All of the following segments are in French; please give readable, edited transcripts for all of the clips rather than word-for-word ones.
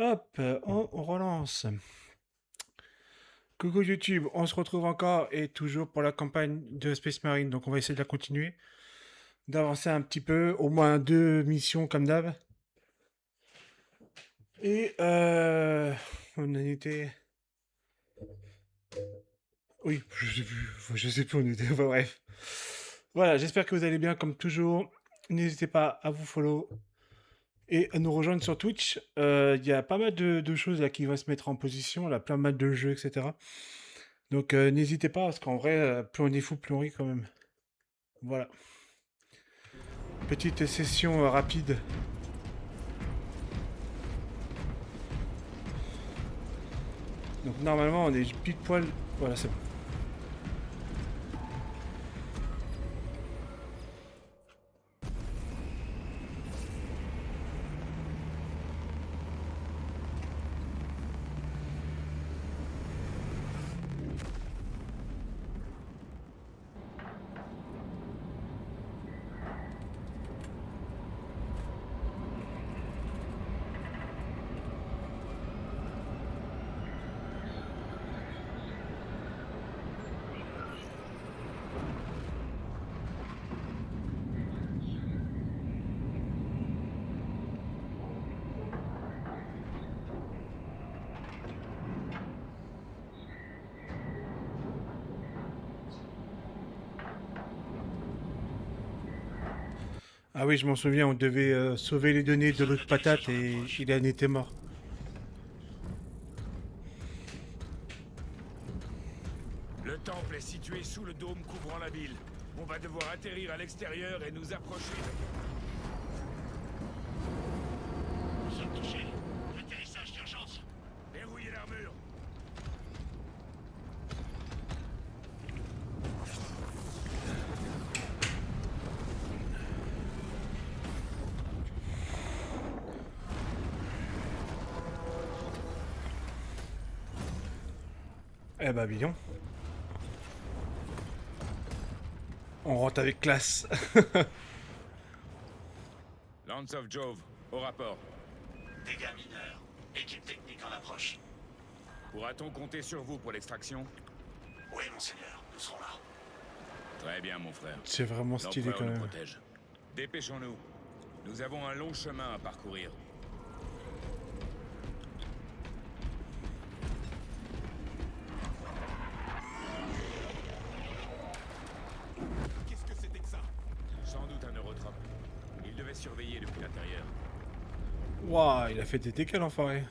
Hop, on relance. Coucou YouTube, on se retrouve encore et toujours pour la campagne de Space Marine. Donc on va essayer de la continuer, d'avancer un petit peu, au moins 2 missions comme d'hab. Et on en était... Oui, je sais plus où on était, enfin, bref. Voilà, j'espère que vous allez bien comme toujours. N'hésitez pas à vous follow et à nous rejoindre sur Twitch. Il y a pas mal de choses là qui vont se mettre en position, là, plein mal de jeux, etc. Donc n'hésitez pas, parce qu'en vrai, plus on est fou, plus on rit quand même. Voilà. Petite session rapide. Donc normalement on est pile poil. Voilà, c'est bon. Ah oui, je m'en souviens, on devait sauver les données de l'autre patate et il en était mort. Le temple est situé sous le dôme couvrant la ville. On va devoir atterrir à l'extérieur et nous approcher. Nous sommes touchés. Atterrissage d'urgence. Verrouillez l'armure. Eh bah bidon. On rentre avec classe. Lance of Jove, au rapport. Dégâts mineurs. Équipe technique en approche. Pourra-t-on compter sur vous pour l'extraction? Oui, monseigneur. Nous serons là. Très bien, mon frère. C'est vraiment stylé L'Empereur quand nous même. protège. Dépêchons-nous. Nous avons un long chemin à parcourir. Qu'est-ce que c'était que ça? Sans doute un eurotrope. Il devait surveiller depuis l'intérieur. Waouh, il a fait des dégâts l'enfoiré.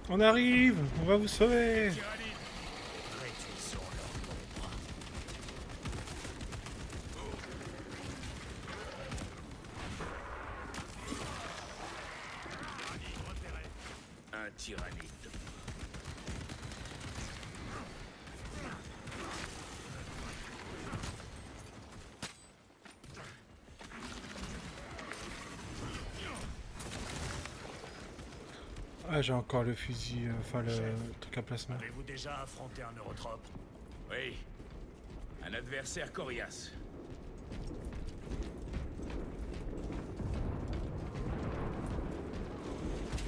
On arrive, on va vous sauver. Tyrannide! Réduisons leur nombre. Un tyrannide. Ah, j'ai encore le fusil, enfin le truc à plasma. Avez-vous déjà affronté un eurotrope? Oui. Un adversaire coriace.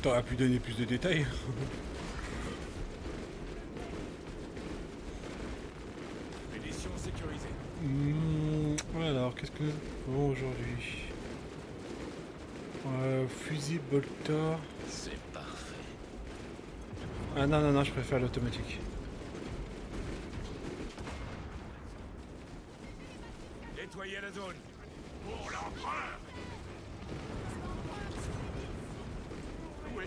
T'aurais pu donner plus de détails. Munitions sécurisées. Alors, qu'est-ce que nous avons aujourd'hui? Fusil Boltor. C'est parfait. Ah non, non, non, je préfère l'automatique. Nettoyez la zone. Pour l'empereur. Oui.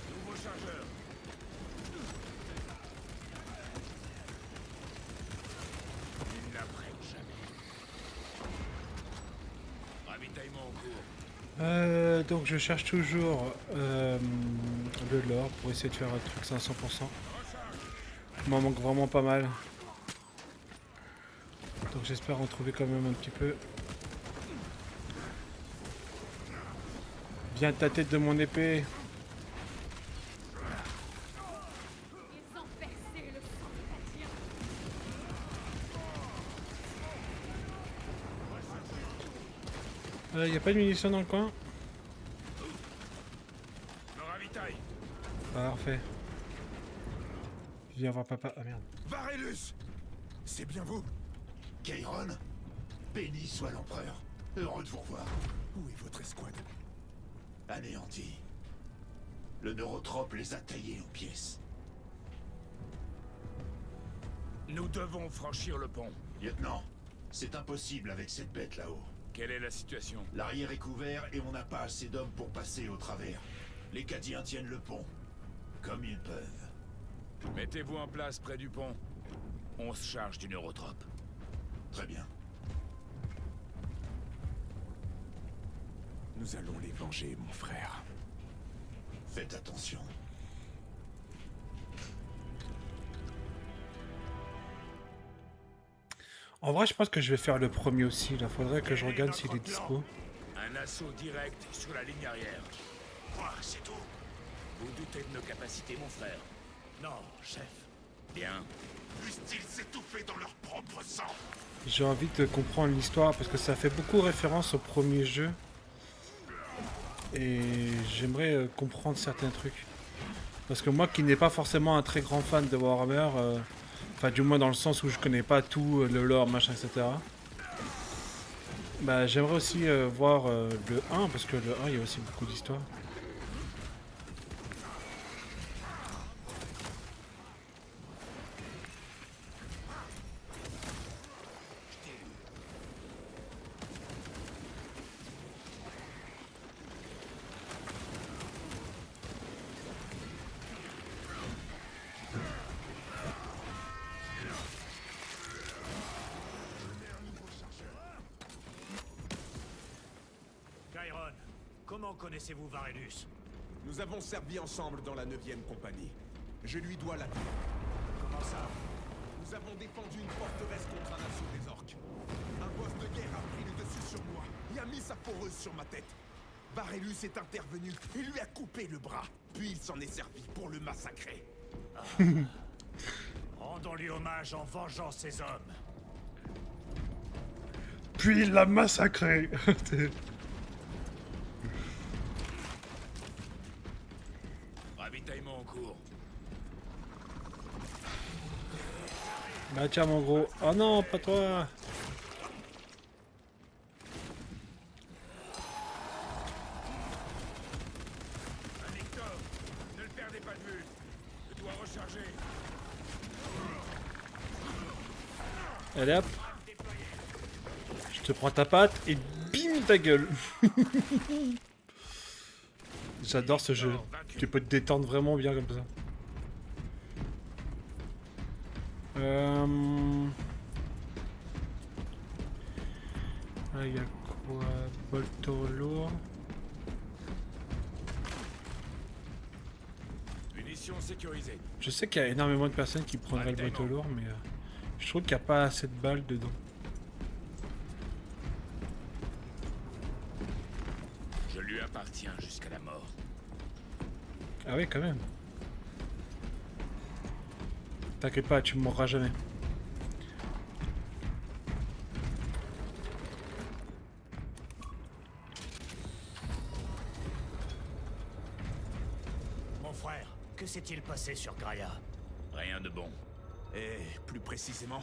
Nouveau chargeur. Ils n'apprennent jamais. Ravitaillement en cours. Donc je cherche toujours le lore pour essayer de faire un truc 500%. Il m'en manque vraiment pas mal. Donc j'espère en trouver quand même un petit peu. Viens ta tête de mon épée. Ils ont percé le sang chrétien. Y a pas de munitions dans le coin? Me ravitaille. Parfait. Viens voir papa. Ah merde. Varellus! C'est bien vous? Kairon, béni soit l'empereur. Heureux de vous revoir. Où est votre escouade? Anéanti. Le neurotrope les a taillés en pièces. Nous devons franchir le pont. Lieutenant, c'est impossible avec cette bête là-haut. Quelle est la situation? L'arrière est couvert et on n'a pas assez d'hommes pour passer au travers. Les Cadiens tiennent le pont. Comme ils peuvent. Mettez-vous en place près du pont. On se charge du neurotrope. Très bien. Nous allons les venger, mon frère. Faites attention. En vrai, je pense que je vais faire le premier aussi. Là, faudrait que je regarde s'il est dispo. Un assaut direct sur la ligne arrière. Quoi, c'est tout? Vous doutez de nos capacités, mon frère? Non, chef. Bien. Puissent-ils s'étouffer dans leur propre sang? J'ai envie de comprendre l'histoire parce que ça fait beaucoup référence au premier jeu. Et j'aimerais comprendre certains trucs. Parce que moi qui n'ai pas forcément un très grand fan de Warhammer, enfin du moins dans le sens où je connais pas tout le lore, machin, etc. Bah j'aimerais aussi voir le 1, parce que le 1 il y a aussi beaucoup d'histoire. Kairon, comment connaissez-vous Varellus? Nous avons servi ensemble dans la 9e compagnie. Je lui dois la vie. Comment ça? Nous avons défendu une forteresse contre un assaut des orques. Un boss de guerre a pris le dessus sur moi et a mis sa foreuse sur ma tête. Varellus est intervenu et lui a coupé le bras. Puis il s'en est servi pour le massacrer. Rendons-lui hommage en vengeant ses hommes. Puis il l'a massacré. Ravitaillement en cours. Bah tiens mon gros. Oh non, pas toi. Victor, ne le perdez pas de vue. Je dois recharger. Allez hop. Je te prends ta patte et bim ta gueule. J'adore ce jeu. Tu peux te détendre vraiment bien comme ça. Ah, il y a quoi? Bolto lourd. Munitions sécurisées. Je sais qu'il y a énormément de personnes qui prendraient le bolto lourd, mais je trouve qu'il n'y a pas assez de balles dedans. Je lui appartiens jusqu'à la mort. Ah oui, quand même. T'inquiète pas, tu mourras jamais. Mon frère, que s'est-il passé sur Graia? Rien de bon. Et plus précisément,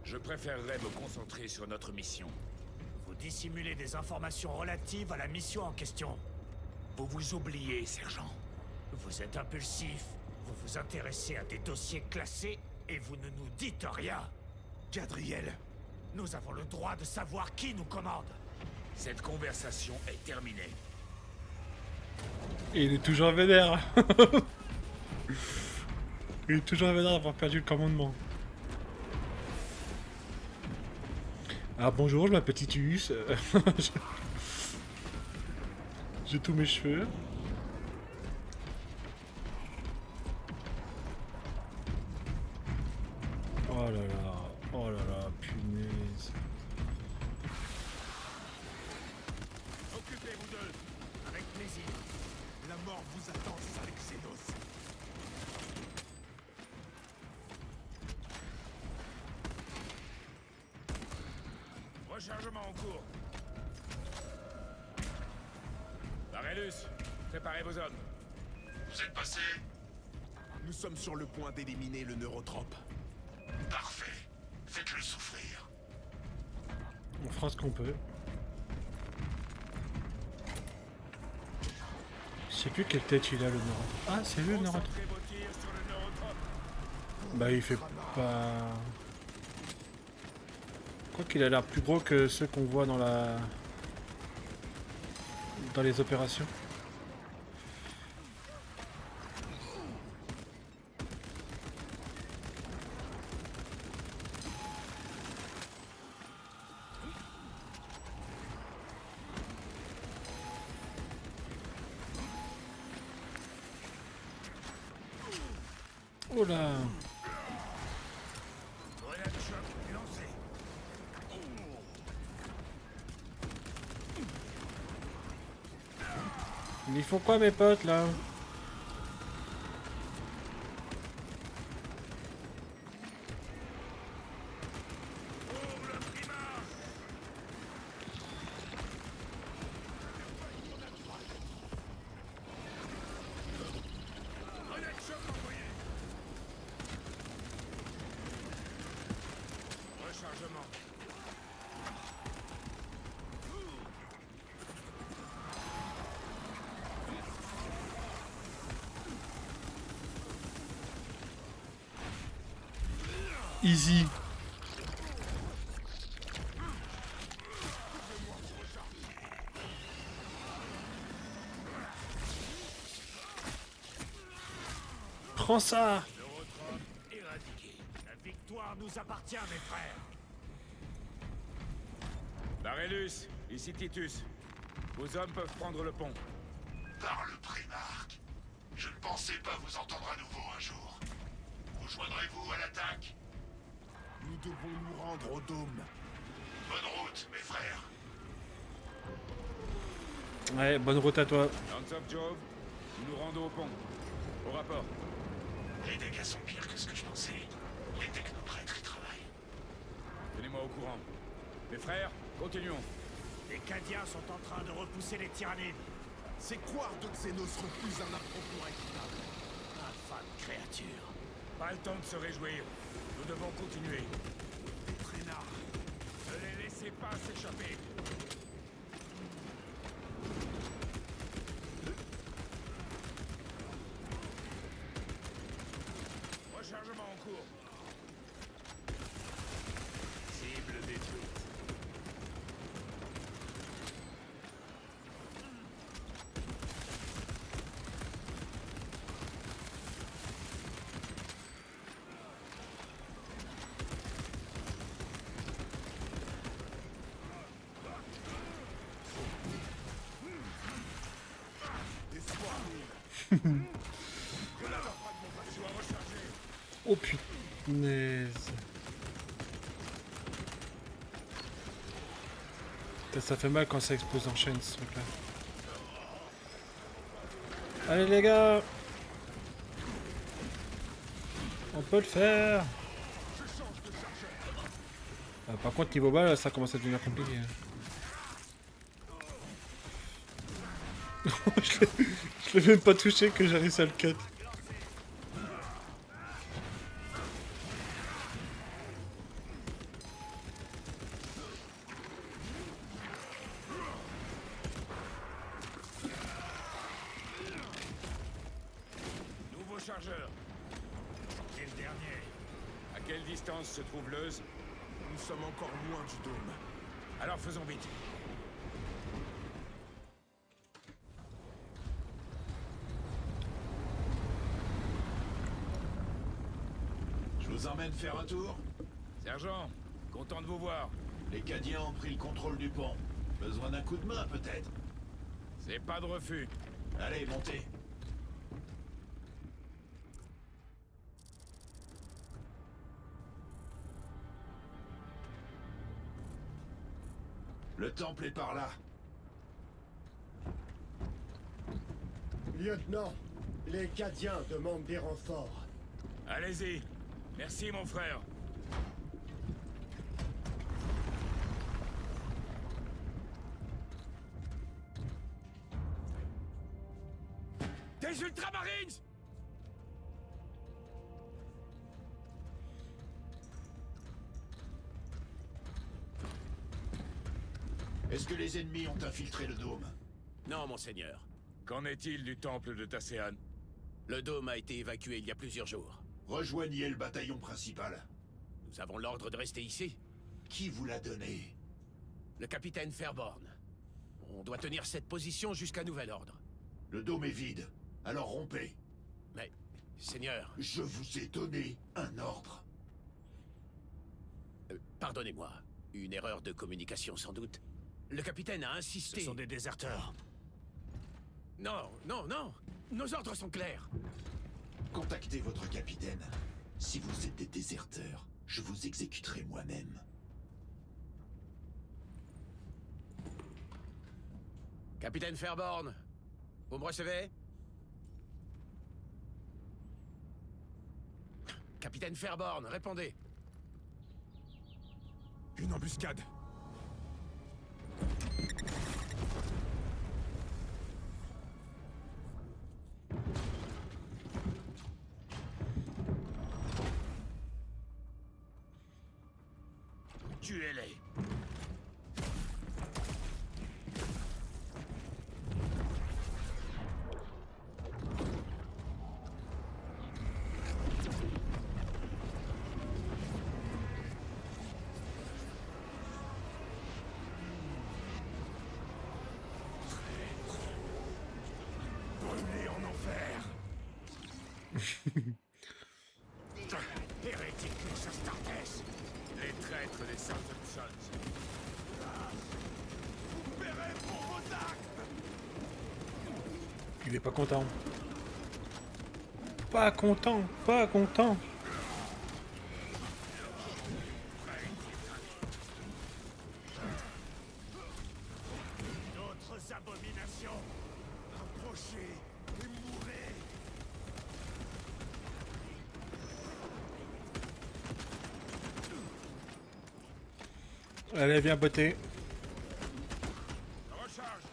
Je préférerais me concentrer sur notre mission. Vous dissimulez des informations relatives à la mission en question. Vous vous oubliez, sergent. Vous êtes impulsif, vous vous intéressez à des dossiers classés et vous ne nous dites rien. Gadriel, Nous avons le droit de savoir qui nous commande. Cette conversation est terminée. Et il est toujours vénère. Il est toujours vénère d'avoir perdu le commandement. Ah bonjour, je m'appelle Titus. J'ai tous mes cheveux. Oh là là, punaise. Occupez-vous d'eux. Avec plaisir. mort vous attend, sale Xenos. Rechargement en cours. Varellus, préparez vos hommes. Vous êtes passé? Nous sommes sur le point d'éliminer le neurotrope. Parfait. Faites-le souffrir. On fera ce qu'on peut. Je sais plus quelle tête il a le Neuro. Ah, c'est lui le Neuro. Concentrez vos tirs sur le neurotrope. Bah il fait pas... Je crois qu'il a l'air plus gros que ceux qu'on voit dans la... dans les opérations. Oh là! Grenade choc lancée. Ils font quoi mes potes là? Pour le primard. Grenade choc envoyée. Rechargement. Easy. Prends ça! Neurotrope éradiqué. La victoire nous appartient, mes frères. Varellus, ici Titus. Vos hommes peuvent prendre le pont. Par le Primarque. Je ne pensais pas vous entendre à nouveau un jour. Rejoindrez-vous à l'attaque? Nous devons nous rendre au dôme. Bonne route, mes frères. Ouais, bonne route à toi. Lance of Jove, nous nous rendons au pont. Au rapport. Les dégâts sont pires que ce que je pensais. Les technoprêtres y travaillent. Tenez-moi au courant. Mes frères, continuons. Les Cadiens sont en train de repousser les tyrannides. Ces quarts de Xenos refusent un affrontement équitable. Infâme créature. Pas le temps de se réjouir. Nous devons continuer. Des traînards. Ne les laissez pas s'échapper. Rechargement en cours. Cible détruite. Espoir mille. Oh punaise. Putain, ça fait mal quand ça explose en chaîne ce truc là. Allez les gars! On peut le faire! Ah, par contre niveau balle ça commence à devenir compliqué. Je l'ai même pas touché que j'ai réussi à le cut. Nouveau chargeur. C'est le dernier. À quelle distance se trouve Leuze? Nous sommes encore loin du dôme. Alors faisons vite. Je vous emmène faire un tour? Sergent, content de vous voir. Les Cadiens ont pris le contrôle du pont. Besoin d'un coup de main, peut-être? C'est pas de refus. Allez, montez. Le temple est par là. Lieutenant, les Cadiens demandent des renforts. Allez-y. Merci, mon frère. Des Ultramarines! Est-ce que les ennemis ont infiltré le dôme? Non, monseigneur. Qu'en est-il du temple de Tasséan? Le dôme a été évacué il y a plusieurs jours. Rejoignez le bataillon principal. Nous avons l'ordre de rester ici. Qui vous l'a donné? Le capitaine Fairborn. On doit tenir cette position jusqu'à nouvel ordre. Le dôme est vide, alors rompez. Mais, seigneur, Je vous ai donné un ordre. pardonnez-moi. Une erreur de communication sans doute. Le capitaine a Ce insisté... sont des déserteurs. Non, non, non. Nos ordres sont clairs. Contactez votre capitaine. Si vous êtes des déserteurs, je vous exécuterai moi-même. Capitaine Fairborn, vous me recevez? Capitaine Fairborn, répondez. Une embuscade. Tuez-les. Brûlés en enfer. Héréticus Astartes. Les traîtres des Sarton Sons. Paierez pour vos actes. Il est pas content. Pas content, pas content. D'autres abominations. Approchez et mourrez. Allez, viens botter. Recharge.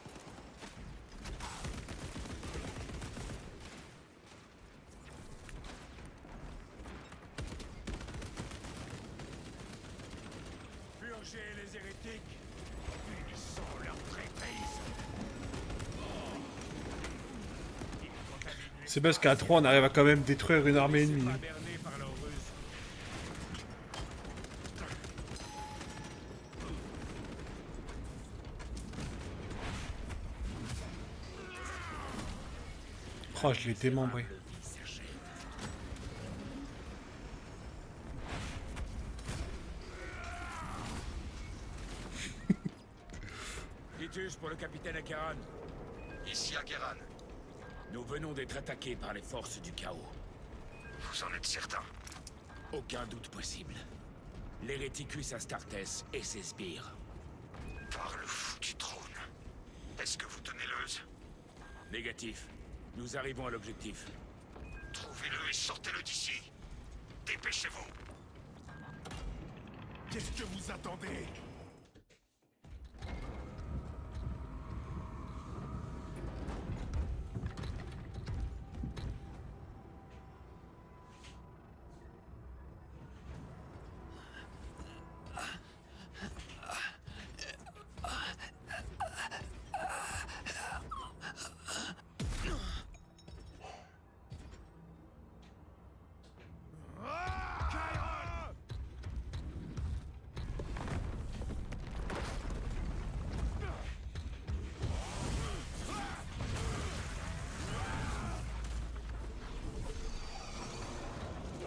Purgez les hérétiques. Punissons leur traîtrise. C'est parce qu'à 3, on arrive à quand même détruire une armée C'est ennemie. pas berné par leur ruse. Oh, je l'ai démembré. Titus pour le capitaine Akeran. Ici Akeran. Nous venons d'être attaqués par les forces du chaos. Vous en êtes certain? Aucun doute possible. L'héréticus Astartes et ses sbires. Par le fou du trône. Est-ce que vous tenez Leuze? Négatif. Nous arrivons à l'objectif. Trouvez-le et sortez-le d'ici. Dépêchez-vous. Qu'est-ce que vous attendez?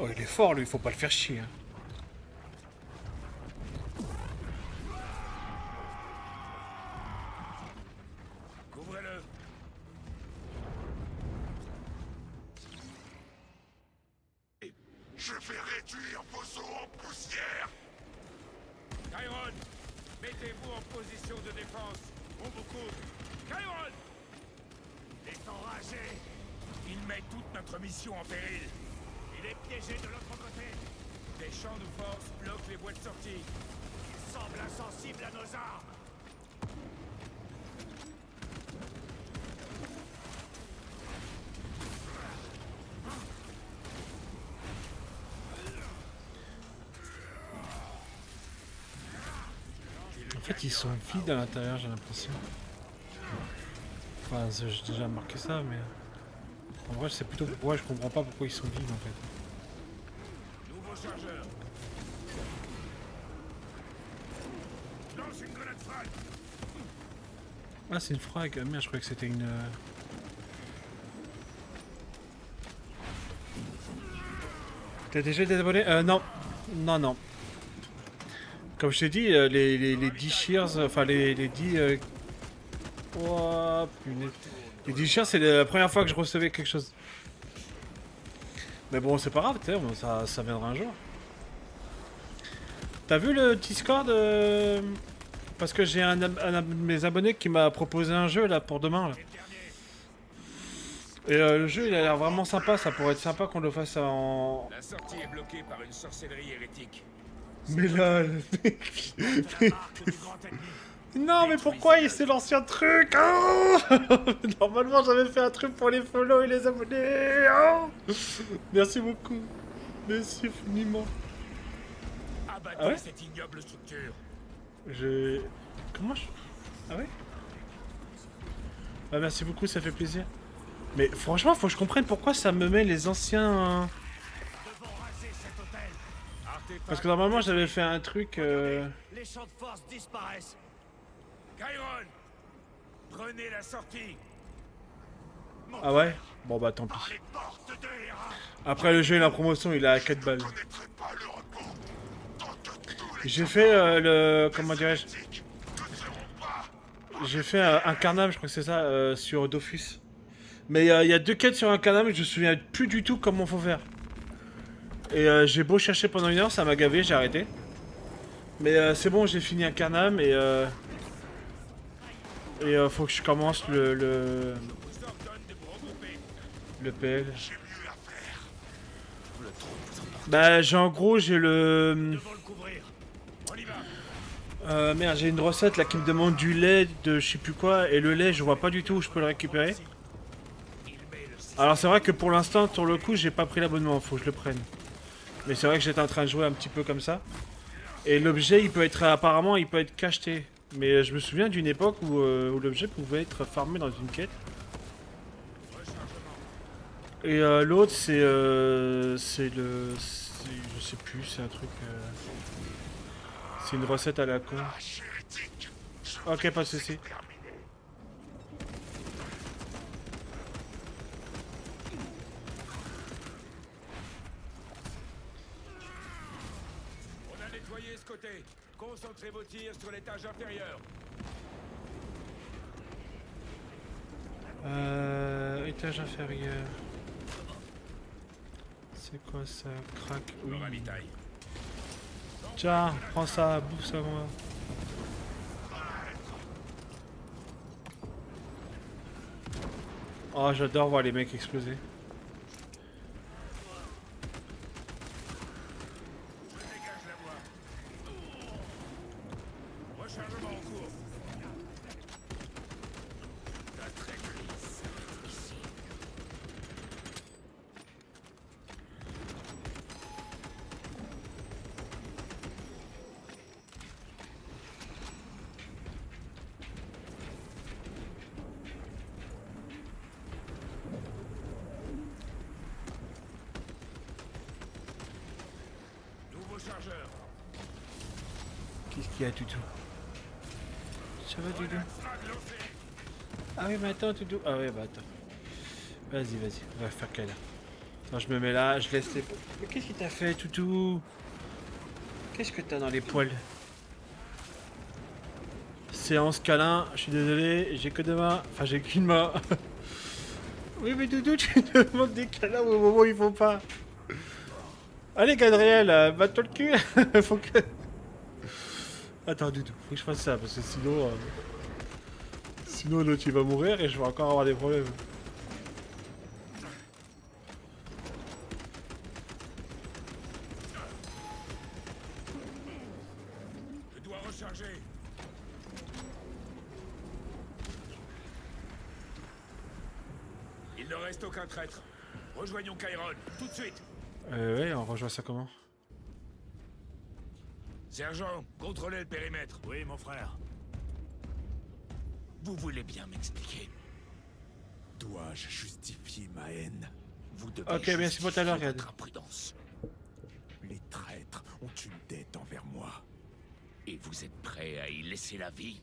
Oh, il est fort, lui, faut pas le faire chier. Hein. Couvrez-le. Je vais réduire vos os en poussière. Chiron, mettez-vous en position de défense. On vous couvre. Chiron! Il est enragé. met toute notre mission en péril. Il est piégé de l'autre côté. Des champs de force bloquent les voies de sortie. Il semble insensible à nos armes. En fait, ils sont vides à l'intérieur, j'ai l'impression. Enfin, j'ai déjà remarqué ça, mais... En vrai, c'est plutôt pourquoi je comprends pas pourquoi ils sont vides, en fait. Nouveau chargeur. Lance une grenade frag. Ah, c'est une frag. Ah, merde, je croyais que c'était une... T'as déjà des abonnés? Non. Non, non. Comme je t'ai dit, les 10 shears, enfin les 10... Oh, punaise. Les 10 shears, c'est la première fois que je recevais quelque chose. Mais bon, c'est pas grave, tu sais, bon, ça viendra un jour. T'as vu le Discord parce que j'ai un de mes abonnés qui m'a proposé un jeu là pour demain. Là. Et le jeu, il a l'air vraiment sympa, ça pourrait être sympa qu'on le fasse en... La sortie est bloquée par une sorcellerie hérétique. Mais là, le mec... Non, mais pourquoi il s'est lancé un truc oh Normalement, j'avais fait un truc pour les follow et les abonnés. Oh merci beaucoup. Merci infiniment. Abattez Ah ouais cette ignoble structure. Comment je... Ah ouais Ah, merci beaucoup, ça fait plaisir. Mais franchement, faut que je comprenne pourquoi ça me met les anciens... Parce que normalement, j'avais fait un truc... Les champs de force disparaissent. Chiron, prenez la sortie. Ah ouais Bon bah tant pis. Après le jeu et la promotion, il est à 4 balles. J'ai fait le... Comment dirais-je? J'ai fait un carnage, je crois que c'est ça, sur Dofus. Mais il y a 2 quêtes sur un carnage, je me souviens plus du tout comment faut faire. Et j'ai beau chercher pendant 1 heure, ça m'a gavé, j'ai arrêté. Mais c'est bon, j'ai fini un carnam et faut que je commence le PL. Bah en gros j'ai le... merde, j'ai une recette là qui me demande du lait de je sais plus quoi. Et le lait je vois pas du tout où je peux le récupérer. Alors c'est vrai que pour l'instant sur le coup j'ai pas pris l'abonnement, faut que je le prenne. Mais c'est vrai que j'étais en train de jouer un petit peu comme ça. Et l'objet il peut être apparemment il peut être cacheté. Mais je me souviens d'une époque où l'objet pouvait être farmé dans une quête. Et l'autre c'est le... Je sais plus, c'est un truc... C'est une recette à la con. Ok, pas de soucis. On a nettoyé ce côté. Concentrez vos tirs sur l'étage inférieur. Étage inférieur. C'est quoi ça? Crac. Oui. Tiens, prends ça, bouffe ça moi. Oh, j'adore voir les mecs exploser. Rechargement en cours. Nouveau chargeur. Qu'est-ce qu'il y a, Toutou? Ça va, Toutou? Ah oui, mais attends, Toutou. Ah oui, bah attends. Vas-y, vas-y, on va faire câlin. Attends, je me mets là, je laisse les... Mais qu'est-ce qu'il t'a fait, Toutou? Qu'est-ce que t'as dans les poils? Séance câlin, je suis désolé, j'ai que 2 mains. Enfin, j'ai qu'une main. Oui, mais Toutou, tu demandes des câlins au moment où il faut pas. Allez, Gadriel, bats-toi le cul. Faut que... Attends, Toutou, faut que je fasse ça, parce que sinon... Sinon, l'autre, il va mourir et je vais encore avoir des problèmes. Chargez. Il ne reste aucun traître. Rejoignons Chiron, tout de suite. Ouais, on rejoint ça comment? Sergent, contrôlez le périmètre. Oui, mon frère. Vous voulez bien m'expliquer? Dois-je justifier ma haine? Vous devez Ok, merci pour tout à l'heure, justifier Red. votre imprudence. Les traîtres ont une dette envers moi. Et vous êtes prêt à y laisser la vie?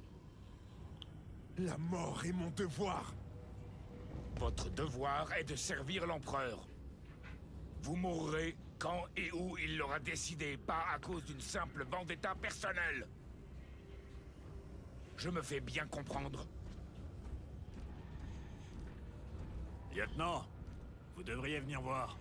La mort est mon devoir. Votre devoir est de servir l'empereur. Vous mourrez quand et où il l'aura décidé, pas à cause d'une simple vendetta personnelle. Je me fais bien comprendre. Lieutenant, vous devriez venir voir.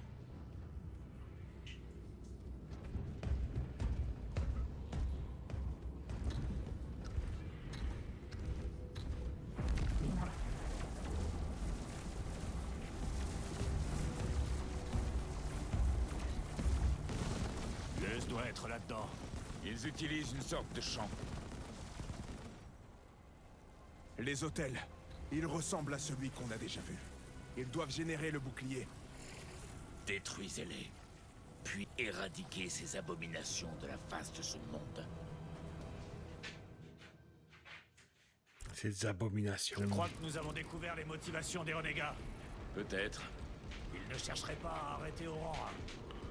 Luz doit être là-dedans. Ils utilisent une sorte de champ. Les hôtels, ils ressemblent à celui qu'on a déjà vu. Ils doivent générer le bouclier. Détruisez-les. Puis éradiquez ces abominations de la face de ce monde. Ces abominations. Je crois que nous avons découvert les motivations des renégats. Peut-être. Ils ne chercheraient pas à arrêter Aurora.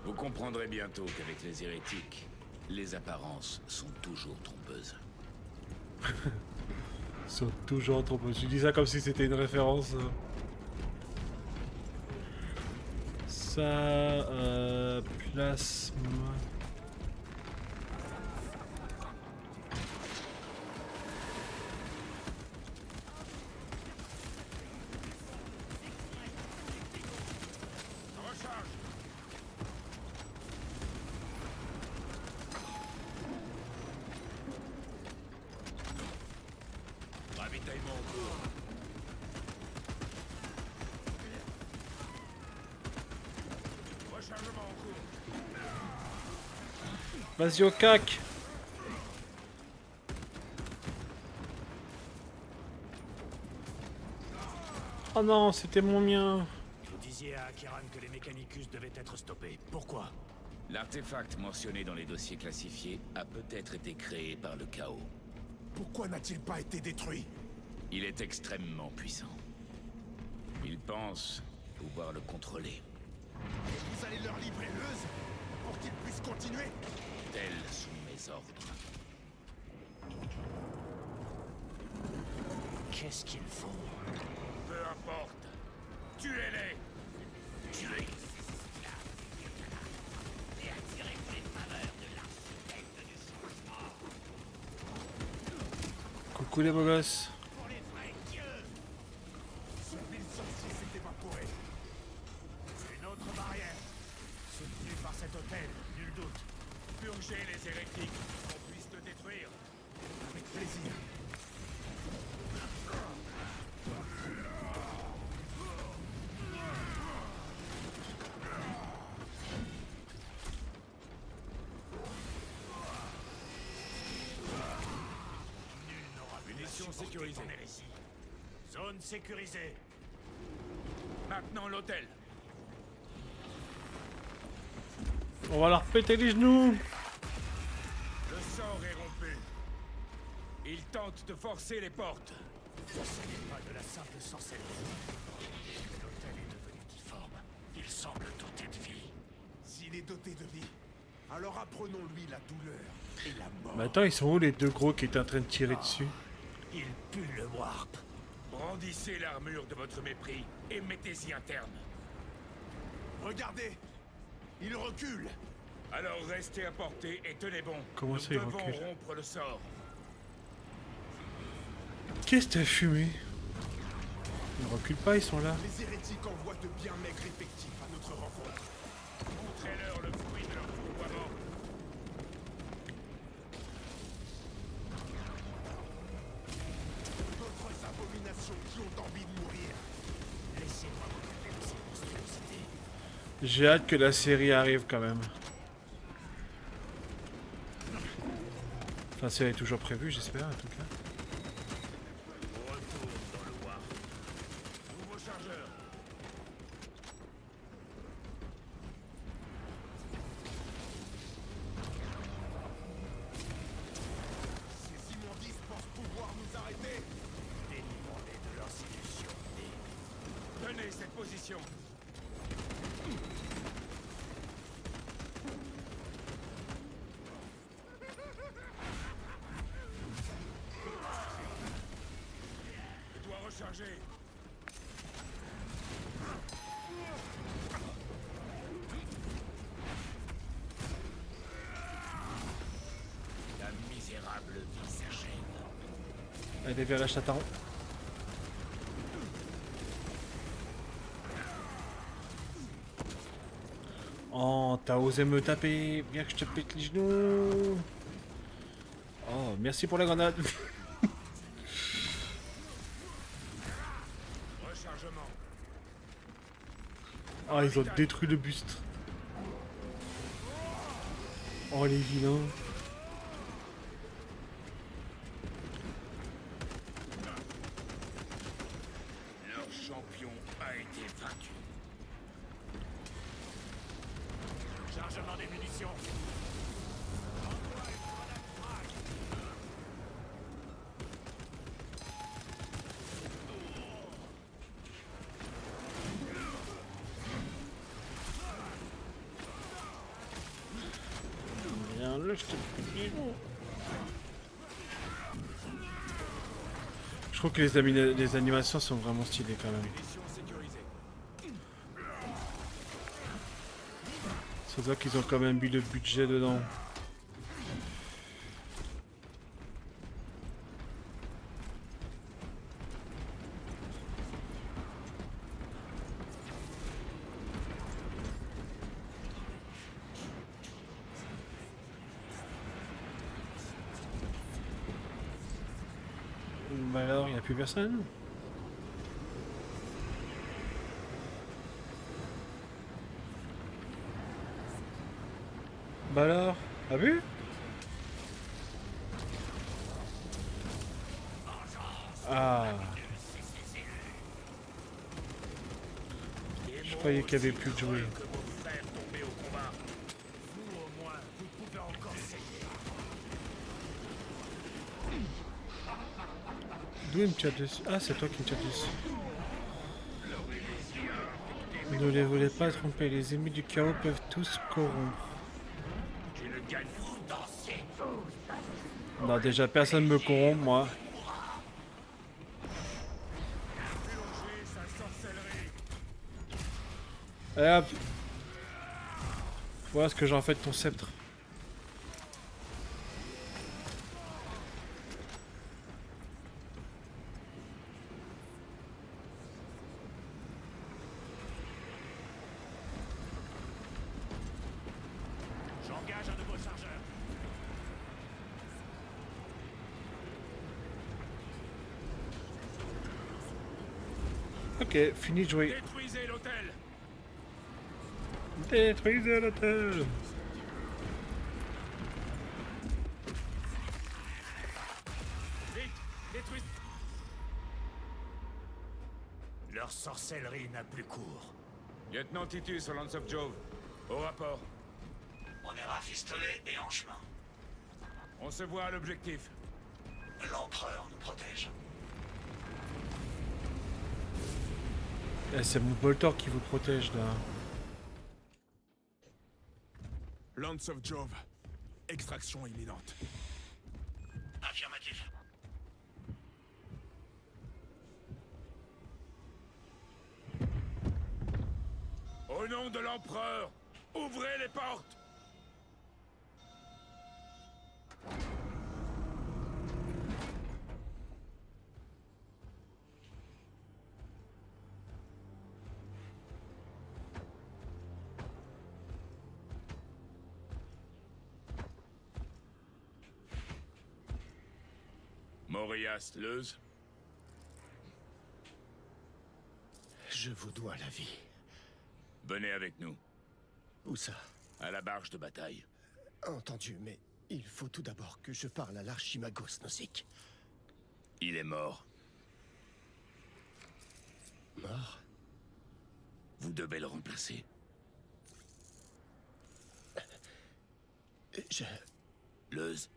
Vous comprendrez bientôt qu'avec les hérétiques, les apparences sont toujours trompeuses. Ils sont toujours trop... Je dis ça comme si c'était une référence. Ça... plasma... Recharge! Ravitaillement en cours. Rechargement en cours. Vas-y au cac. Oh non, c'était mon mien. Vous disiez à Akiran que les Mechanicus devaient être stoppés. Pourquoi? L'artefact mentionné dans les dossiers classifiés a peut-être été créé par le chaos. Pourquoi n'a-t-il pas été détruit? Il est extrêmement puissant. Ils pensent pouvoir le contrôler. Vous allez leur livrer Luz pour qu'ils puissent continuer? Tels sont mes ordres. Qu'est-ce qu'ils font? Peu importe. Tuez-les! Tuez! Coucou les beaux gosses. Ce vil sorcier s'est évaporé. Une autre barrière. Soutenue par cet hôtel, nul doute. Purgez les hérétiques, qu'on puisse le détruire. Avec plaisir. Munitions sécurisées. Zone sécurisée. Maintenant l'hôtel. On va leur péter les genoux. Le sort est rompu. Ils tentent de forcer les portes. Ce n'est pas de la simple sorcellerie. L'hôtel est devenu difforme. Il semble doté de vie. S'il est doté de vie, alors apprenons-lui la douleur et la mort. Mais attends, ils sont où les deux gros qui étaient en train de tirer dessus? Il pue le warp. Brandissez l'armure de votre mépris et mettez-y un terme. Regardez, il recule. Alors restez à portée et tenez bon. Comment Nous ça, il devons recule? rompre le sort. Qu'est-ce que t'as fumé? Ils reculent pas, ils sont là. Les hérétiques envoient de bien maigres effectifs à notre rencontre. Montrez-leur le fruit de leur fourvoiement. D'autres abominations qui ont envie de mourir. Laissez-moi m'occuper de ces monstruosités. J'ai hâte que la série arrive quand même. Enfin, c'est toujours prévu, j'espère, en tout cas. On retourne dans le War. Nouveau chargeur. Ces immondices pensent pouvoir nous arrêter. Délivrons-les de leurs illusions. Tenez cette position. Je dois recharger. La misérable vie s'achève. Allez, viens là, je t'attends. Oh, t'as osé me taper. Viens que je te pète les genoux. Oh, merci pour la grenade. Rechargement. Oh, ils ont détruit le buste. Oh, les vilains. Leur champion a été vaincu. Chargement des munitions. Viens là, je te pète les genoux. Je trouve que les animations sont vraiment stylées quand même. Mission sécurisée. Ça se voit qu'ils ont quand même mis le budget dedans. Bah alors, il n'y a plus personne. Bah alors, t'as vu? Ah, je croyais qu'il n'y avait plus de jouer. Que vos frères tombés au combat. Vous, au moins, vous pouvez encore saigner. D'où il me tire dessus? Ah, c'est toi qui me tire dessus. Ne les voulez pas tromper, les ennemis du chaos peuvent tous corrompre. J'ai le gagne. Non, déjà personne me corrompt, moi. Purger sa sorcellerie. Et hop. Voilà ce que j'en fais de ton sceptre. J'engage un nouveau chargeur. Ok, fini de jouer. Détruisez l'hôtel. Détruisez l'hôtel. Vite, détruisez. Leur sorcellerie n'a plus cours. Lieutenant Titus au Lance of Jove. Au rapport. On est rafistolé et en chemin. On se voit à l'objectif. L'empereur nous protège. Eh, c'est mon Boltor qui vous protège là. Lance of Jove. Extraction imminente. Affirmatif. Au nom de l'empereur, ouvrez les portes. Morias Leuze. Je vous dois la vie. Venez avec nous, Où ça? à la barge de bataille. Entendu, mais Il faut tout d'abord que je parle à l'Archimagos Nozick. Il est mort. Mort? Vous devez le remplacer. Je... Leuze.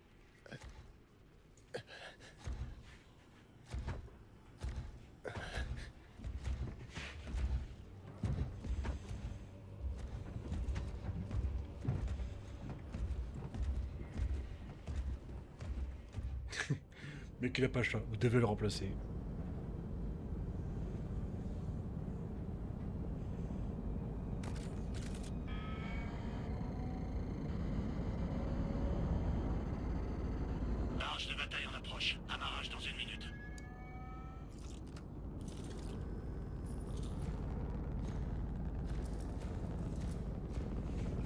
Mais qu'il a pas le choix, vous devez le remplacer. Large de bataille en approche. Amarrage dans 1 minute.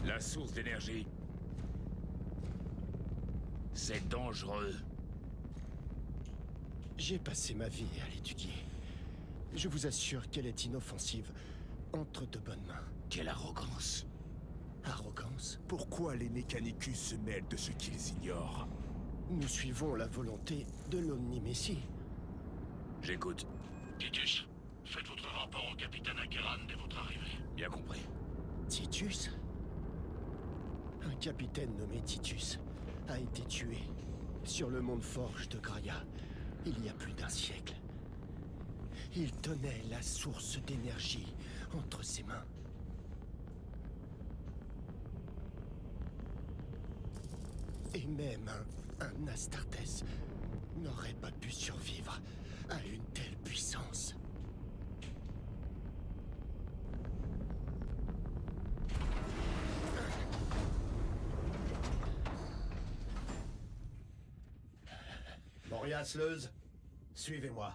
La source d'énergie. C'est dangereux. J'ai passé ma vie à l'étudier. Je vous assure qu'elle est inoffensive, entre de bonnes mains. Quelle arrogance. Arrogance? Pourquoi les Mechanicus se mêlent de ce qu'ils ignorent? Nous suivons la volonté de l'Omni-Messie. J'écoute. Titus, faites votre rapport au capitaine Akeran dès votre arrivée. Bien compris. Titus? Un capitaine nommé Titus a été tué sur le mont de Forge de Graia il y a plus d'1 siècle. Il tenait la source d'énergie entre ses mains. Et même un Astartes n'aurait pas pu survivre à une telle puissance. Boreas Leuze, suivez-moi.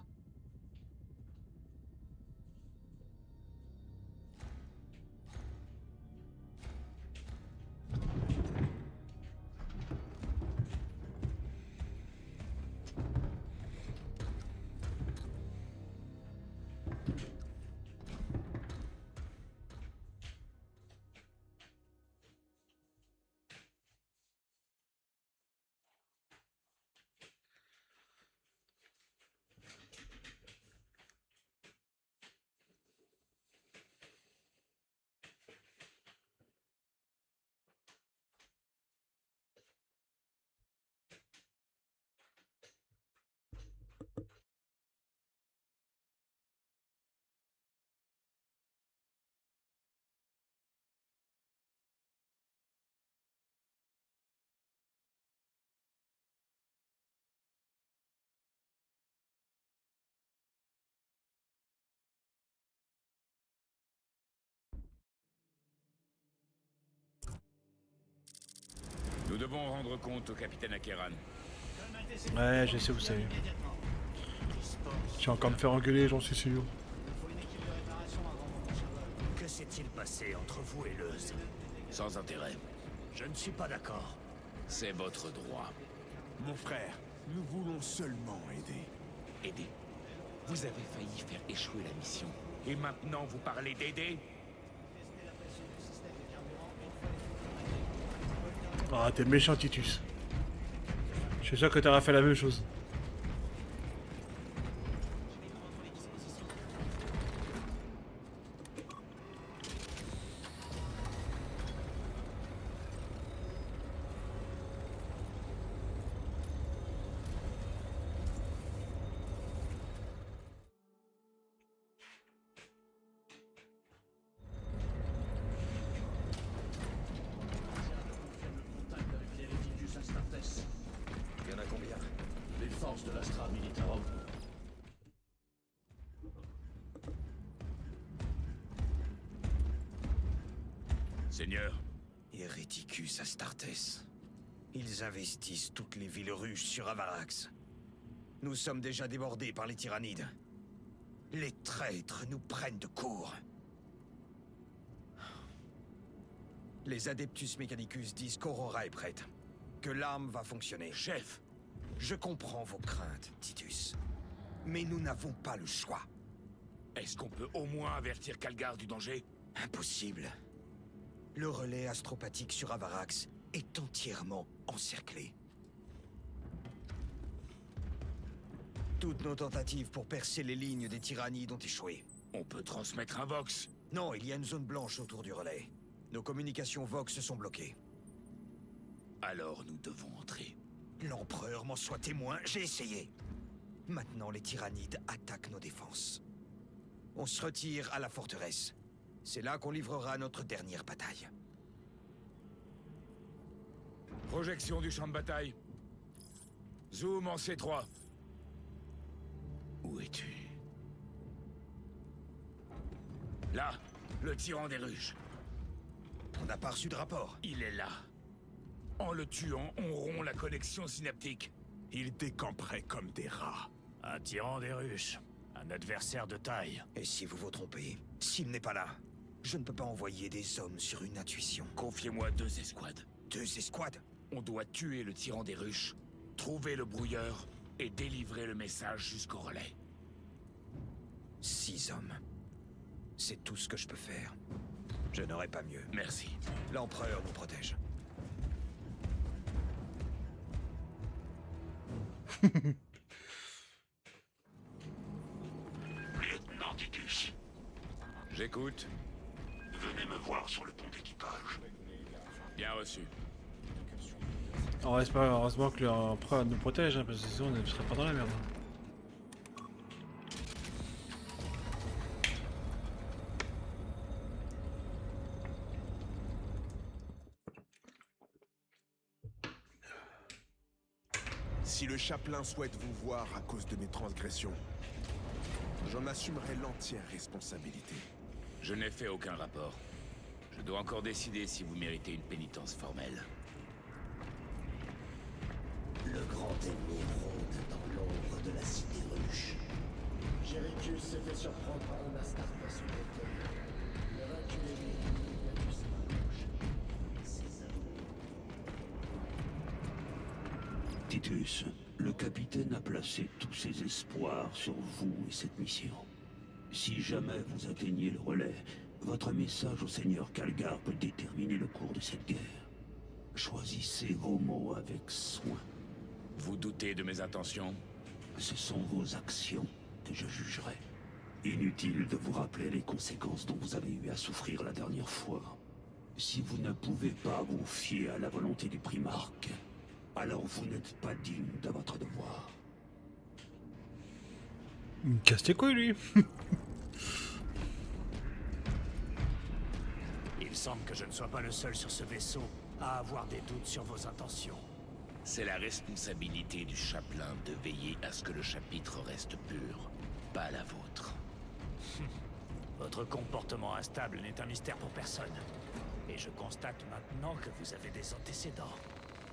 Nous devons rendre compte au capitaine Akeran. Ouais, je sais où c'est. Tu vas encore me faire engueuler, j'en suis sûr. Que s'est-il passé entre vous et Leuze? Sans intérêt. Je ne suis pas d'accord. C'est votre droit. Mon frère, nous voulons seulement aider. Aider. Vous avez failli faire échouer la mission. Et maintenant, vous parlez d'aider? Ah, t'es méchant, Titus. Je suis sûr que t'auras fait la même chose. Il y en a combien? Les forces de l'Astra Militarum. Seigneur. Héréticus Astartes. Ils investissent toutes les villes russes sur Avarax. Nous sommes déjà débordés par les tyrannides. Les traîtres nous prennent de court. Les Adeptus Mechanicus disent qu'Aurora est prête. Que l'arme va fonctionner. Chef. Je comprends vos craintes, Titus. Mais nous n'avons pas le choix. Est-ce qu'on peut au moins avertir Calgar du danger? Impossible. Le relais astropathique sur Avarax est entièrement encerclée. Toutes nos tentatives pour percer les lignes des tyrannides ont échoué. On peut transmettre un Vox. Non, il y a une zone blanche autour du relais. Nos communications Vox sont bloquées. Alors nous devons entrer. L'Empereur m'en soit témoin, j'ai essayé. Maintenant, les tyrannides attaquent nos défenses. On se retire à la forteresse. C'est là qu'on livrera notre dernière bataille. Projection du champ de bataille. Zoom en C3. Où es-tu? Là, le tyran des ruches. On n'a pas reçu de rapport. Il est là. En le tuant, on rompt la connexion synaptique. Ils décamperaient comme des rats. Un tyran des ruches. Un adversaire de taille. Et si vous vous trompez, s'il n'est pas là, je ne peux pas envoyer des hommes sur une intuition. Confiez-moi 2 escouades. 2 escouades? On doit tuer le tyran des ruches, trouver le brouilleur et délivrer le message jusqu'au relais. 6 hommes. C'est tout ce que je peux faire. Je n'aurai pas mieux. Merci. L'Empereur nous protège. Lieutenant Titus, J'écoute. venez me voir sur le pont d'équipage. Bien reçu. Alors, j'espère heureusement que l'empereur nous protège, hein, parce que sinon on ne serait pas dans la merde. Si le chapelain souhaite vous voir à cause de mes transgressions, j'en assumerai l'entière responsabilité. Je n'ai fait aucun rapport. Je dois encore décider si vous méritez une pénitence formelle. Le grand ennemi rôde dans l'ombre de la cité ruche. Jéricus s'est fait surprendre par un Astartes sous l'autel. Le vaincu ennemi, il a pu se rapprocher. Ses amours. Titus, le capitaine a placé tous ses espoirs sur vous et cette mission. Si jamais vous atteignez le relais, votre message au seigneur Calgar peut déterminer le cours de cette guerre. Choisissez vos mots avec soin. Vous doutez de mes intentions? Ce sont vos actions que je jugerai. Inutile de vous rappeler les conséquences dont vous avez eu à souffrir la dernière fois. Si vous ne pouvez pas vous fier à la volonté du primarque, alors vous n'êtes pas digne de votre devoir. Il me casse les couilles, lui. Il semble que je ne sois pas le seul sur ce vaisseau à avoir des doutes sur vos intentions. C'est la responsabilité du chapelain de veiller à ce que le chapitre reste pur, pas la vôtre. Votre comportement instable n'est un mystère pour personne. Et je constate maintenant que vous avez des antécédents.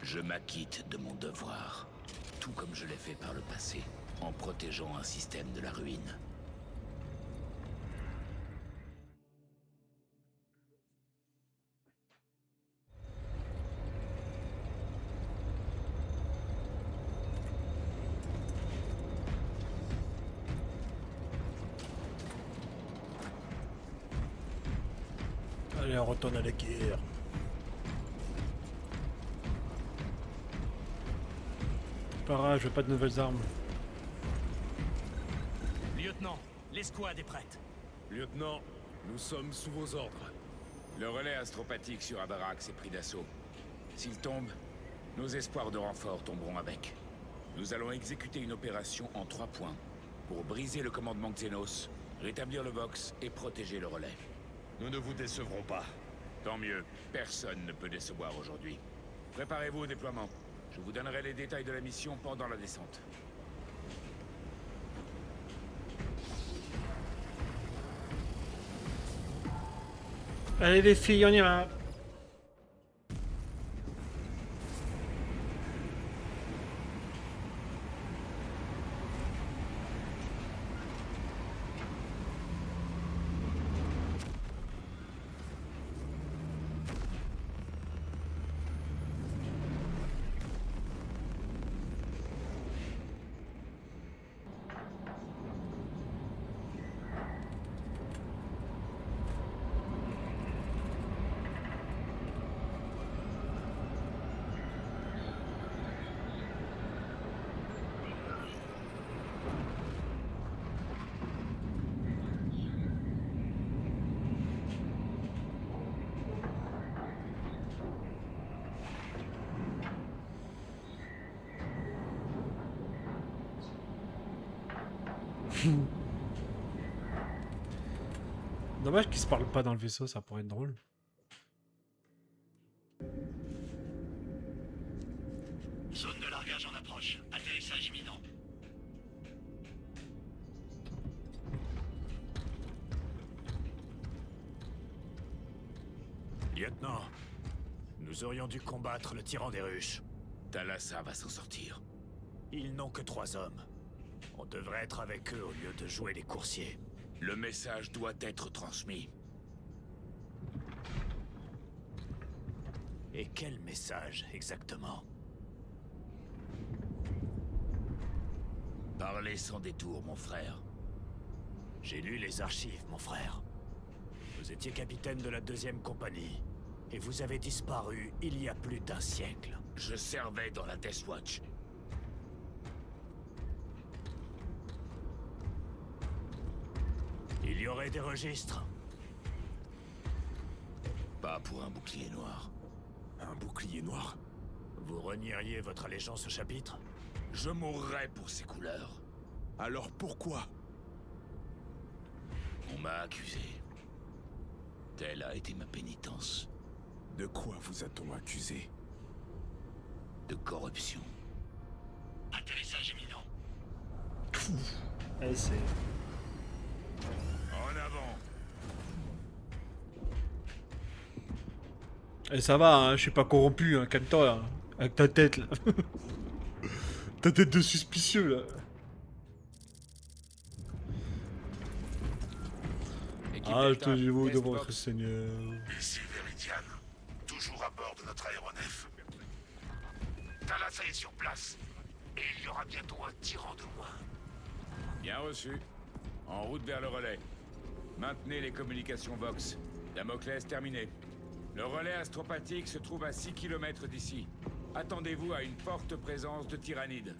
Je m'acquitte de mon devoir, tout comme je l'ai fait par le passé, en protégeant un système de la ruine. Allez, on retourne à la guerre. Pas grave, je veux pas de nouvelles armes. Lieutenant, l'escouade est prête. Lieutenant, nous sommes sous vos ordres. Le relais astropathique sur Avarax est pris d'assaut. S'il tombe, nos espoirs de renfort tomberont avec. Nous allons exécuter une opération en 3 points pour briser le commandement Xenos, rétablir le Vox et protéger le relais. Nous ne vous décevrons pas. Tant mieux, personne ne peut décevoir aujourd'hui. Préparez-vous au déploiement. Je vous donnerai les détails de la mission pendant la descente. Allez les filles, on y va. Dommage qu'ils se parlent pas dans le vaisseau, ça pourrait être drôle. Zone de largage en approche. Atterrissage imminent. Lieutenant, nous aurions dû combattre le tyran des ruches. Thalassa va s'en sortir. Ils n'ont que 3 hommes. On devrait être avec eux au lieu de jouer les coursiers. Le message doit être transmis. Et quel message, exactement? Parlez sans détour, mon frère. J'ai lu les archives, mon frère. Vous étiez capitaine de la 2e compagnie. Et vous avez disparu il y a plus d'1 siècle. Je servais dans la Death Watch. Il y aurait des registres. Pas pour un bouclier noir. Un bouclier noir? Vous renieriez votre allégeance au chapitre? Je mourrais pour ces couleurs. Alors pourquoi? On m'a accusé. Telle a été ma pénitence. De quoi vous a-t-on accusé? De corruption. Atterrissage imminent. Allez, c'est... En avant. Et ça va, hein, je suis pas corrompu, hein, calme-toi, hein, avec ta tête, là. Ta tête de suspicieux, là. Hâtez-vous de votre seigneur. Ici Veridian, toujours à bord de notre aéronef. Thalassa est sur place, et il y aura bientôt un tyran de moins. Bien reçu. En route vers le relais. Maintenez les communications Vox. Damoclès terminé. Le relais astropathique se trouve à 6 km d'ici. Attendez-vous à une forte présence de tyrannides.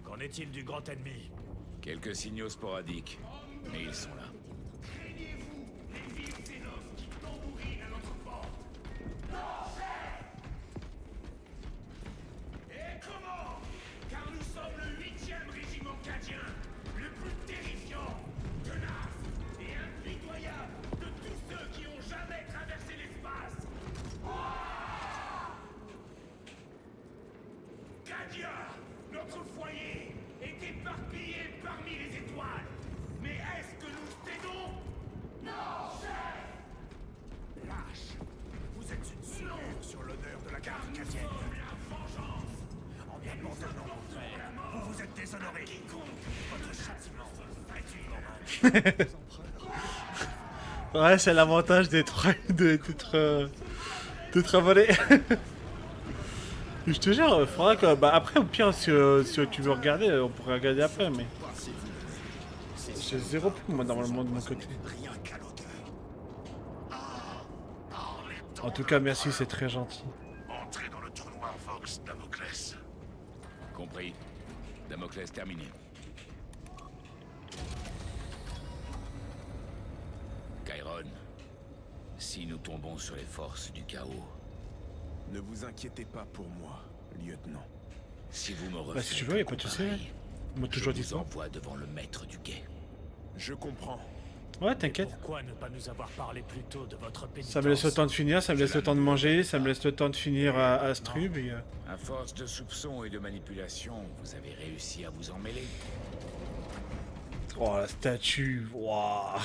Qu'en est-il du grand ennemi? Quelques signaux sporadiques, mais ils sont là. Et comment? Car nous sommes le 8e régiment cadien, le plus terrifiant, tenace et impitoyable de tous ceux qui ont jamais traversé l'espace. Cadia, notre foyer, est éparpillé parmi les étoiles. Mais est-ce que nous cédons? Non, chef! Lâche, vous êtes une souillure sur l'honneur de la garde cadienne. La vengeance! En bien abandonnant mon frère, vous vous êtes déshonoré. Votre châtiment est une Ouais, c'est l'avantage d'être volé. Je te jure, faudra que... Bah après, au pire, si tu veux regarder, on pourrait regarder après, mais... J'ai 0 plus, moi, normalement, de mon côté. En tout cas, merci, c'est très gentil. Entrez dans le trou noir Vox, Damoclès. Compris. Damoclès terminé. Chiron, si nous tombons sur les forces du chaos... Ne vous inquiétez pas pour moi, lieutenant. Si vous me refaites Bah si tu veux, y'a pas de soucis. Moi toujours dit je vous ça. envoie devant le maître du guet. Je comprends. Ouais, t'inquiète. Pourquoi ne pas nous avoir parlé plus tôt de votre pénitence? Ça me laisse le temps de finir, ça me laisse le temps de manger, ça me laisse le temps de finir à Strub et... À force de soupçons et de manipulation, vous avez réussi à vous en mêler. Oh, la statue. Waouh.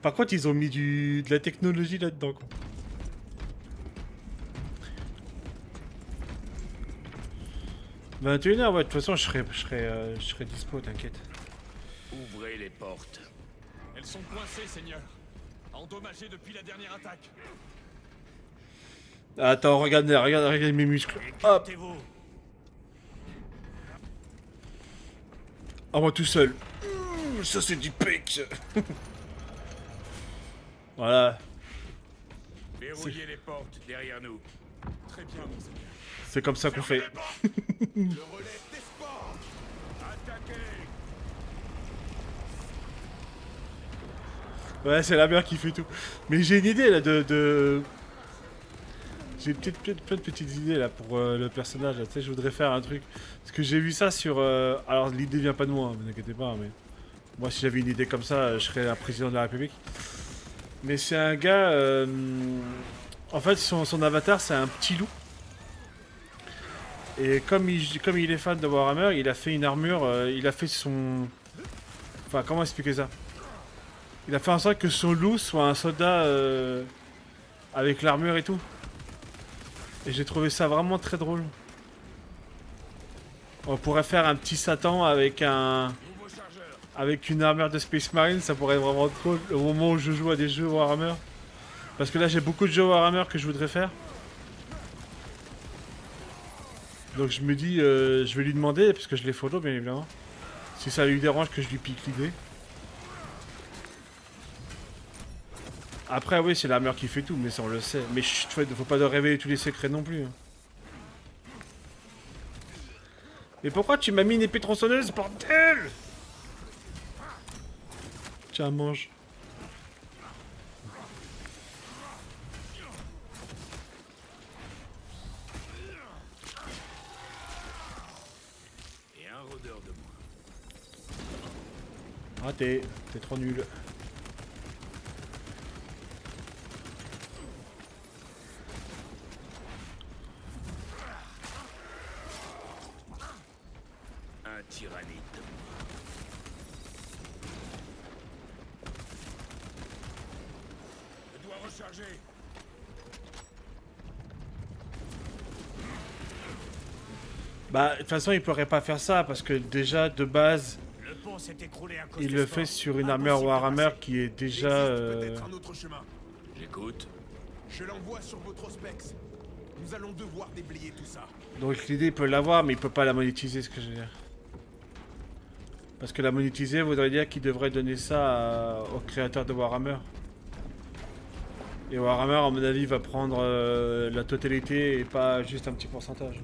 Par contre, ils ont mis de la technologie là-dedans, quoi. « 21h, ouais, de toute façon, je serai dispo, t'inquiète. » Ouvrez les portes. Elles sont coincées, Seigneur. Endommagées depuis la dernière attaque. Attends, regarde mes muscles. Hop. À moi tout seul. Ça, c'est du pec. Voilà. Verrouillez les portes derrière nous. Très bien, mon Seigneur. C'est comme ça qu'on fait. Le relais des sports. Attaquez! Ouais, c'est la mère qui fait tout. Mais j'ai une idée là de... J'ai peut-être plein de petites idées là pour le personnage. Là. Tu sais, je voudrais faire un truc. Parce que j'ai vu ça sur. Alors l'idée vient pas de moi, hein, ne vous inquiétez pas. Mais moi, si j'avais une idée comme ça, je serais un président de la République. Mais c'est un gars. En fait, son avatar, c'est un petit loup. Et comme il est fan de Warhammer, il a fait une armure. Il a fait son. Enfin, comment expliquer ça? Il a fait en sorte que son loup soit un soldat avec l'armure et tout. Et j'ai trouvé ça vraiment très drôle. On pourrait faire un petit Satan avec avec une armure de Space Marine, ça pourrait être vraiment drôle au moment où je joue à des jeux Warhammer. Parce que là j'ai beaucoup de jeux Warhammer que je voudrais faire. Donc je me dis, je vais lui demander, parce que je les follow bien évidemment. Si ça lui dérange que je lui pique l'idée. Après oui c'est l'armure qui fait tout, mais ça on le sait. Mais chut, faut pas de révéler tous les secrets non plus. Hein. Mais pourquoi tu m'as mis une épée tronçonneuse, bordel? Tiens, mange. Et un rôdeur de moins. Raté, t'es trop nul. Un tyrannide. Je dois recharger. Bah, de toute façon, il pourrait pas faire ça parce que déjà de base, Le pont s'est écroulé à cause il des le sports. fait sur une armure Warhammer qui est Il déjà. existe peut-être un autre chemin. J'écoute. Je l'envoie sur votre specs. Nous allons devoir déblayer tout ça. Donc l'idée, il peut l'avoir, mais il peut pas la monétiser, ce que je veux dire. Parce que la monétiser voudrait dire qu'il devrait donner ça au créateur de Warhammer. Et Warhammer, à mon avis, va prendre la totalité et pas juste un petit pourcentage.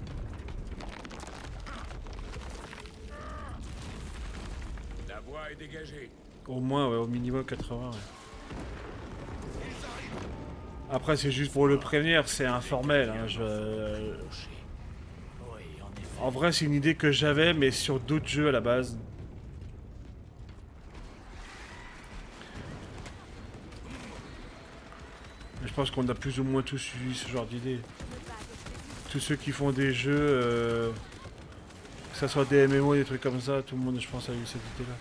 La voie est dégagée. Au moins, ouais, au minimum 80. Ouais. Après, c'est juste pour le prévenir, c'est informel. Hein, En vrai, c'est une idée que j'avais, mais sur d'autres jeux à la base. Je pense qu'on a plus ou moins tous eu ce genre d'idée. Tous ceux qui font des jeux, que ça soit des MMO et des trucs comme ça, tout le monde, je pense, a eu cette idée-là.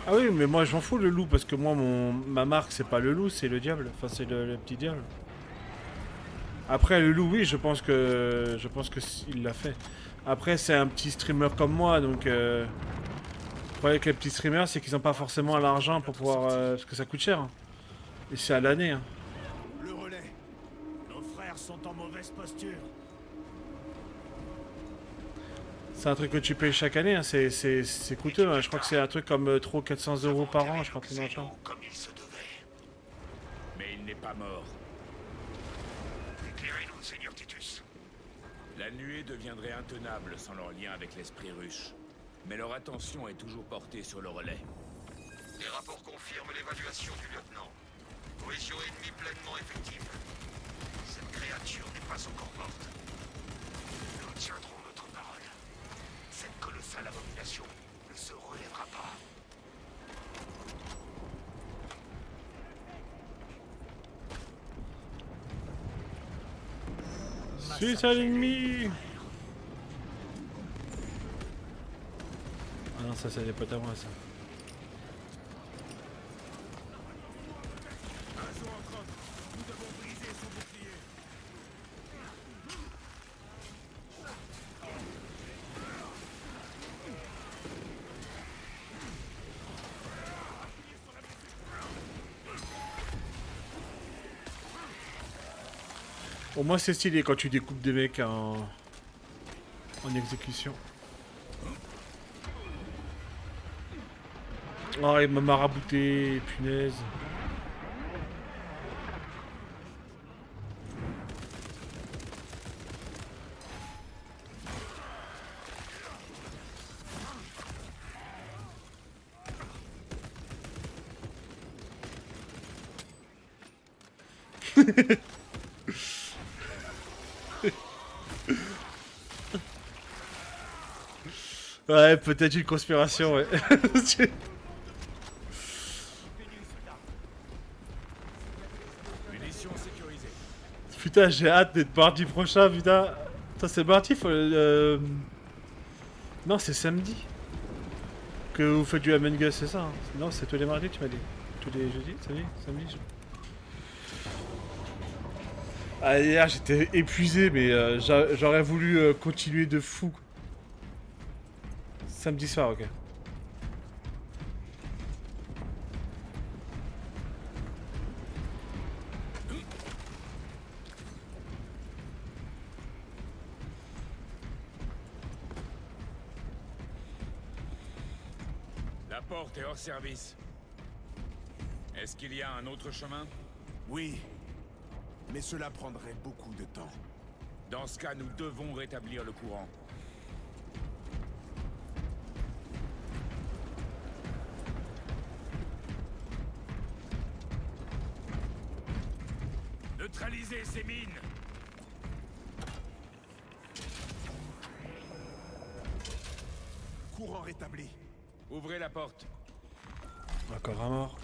Ah oui, mais moi, j'en fous le loup, parce que moi, ma marque, c'est pas le loup, c'est le diable. Enfin, c'est le petit diable. Après, le loup, oui, je pense que il l'a fait. Après, c'est un petit streamer comme moi, donc... Le problème avec les petits streamers, c'est qu'ils n'ont pas forcément l'argent pour pouvoir... parce que ça coûte cher. Hein. Et c'est à l'année. Hein. Le relais. Nos frères sont en mauvaise posture. C'est un truc que tu payes chaque année. Hein. C'est coûteux. Hein. Je crois que c'est un truc comme trop 400 € par an. Je crois que c'est dans Comme il se devait. Mais il n'est pas mort. Éclairez-nous, Seigneur Titus. La nuée deviendrait intenable sans leur lien avec l'esprit ruche. Mais leur attention est toujours portée sur le relais. Les rapports confirment l'évaluation du lieutenant. Cohésion ennemie pleinement effective. Cette créature n'est pas encore morte. Nous tiendrons notre parole. Cette colossale abomination ne se relèvera pas. Suis à l'ennemi. Ah non, ça c'est des potes à moi, ça. Au moins c'est stylé quand tu découpes des mecs en exécution. Oh, il m'a marabouté, punaise. Ouais, peut-être une conspiration, ouais. Munitions sécurisées. Putain, j'ai hâte d'être mardi prochain, putain. Putain, c'est mardi, Non, c'est samedi. Que vous faites du Among Us, c'est ça hein? Non, c'est tous les mardis, tu m'as dit. Tous les jeudis, samedi. Ah, hier, j'étais épuisé, mais j'aurais voulu continuer de fou. Samedi soir, ok. La porte est hors service. Est-ce qu'il y a un autre chemin? Oui, mais cela prendrait beaucoup de temps. Dans ce cas, nous devons rétablir le courant. Neutralisez ces mines! Courant rétabli. Ouvrez la porte. Encore un mort.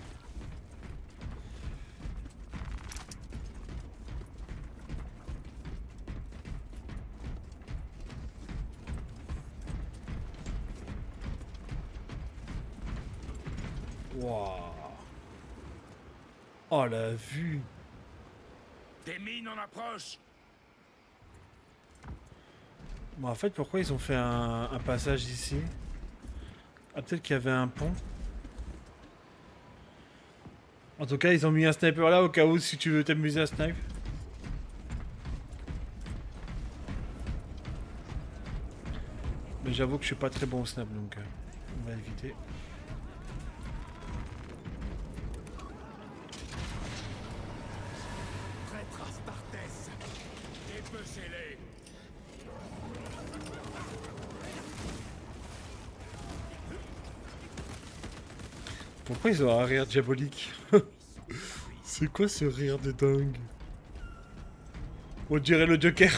Waouh. Oh la vue. Des mines en approche! Bon, en fait, pourquoi ils ont fait un passage ici? Ah, peut-être qu'il y avait un pont. En tout cas, ils ont mis un sniper là au cas où si tu veux t'amuser à snipe. Mais j'avoue que je suis pas très bon au snap donc on va éviter. Traître Astartes. Dépecez-les! Pourquoi ils ont un rire diabolique? C'est quoi ce rire de dingue? On dirait le Joker.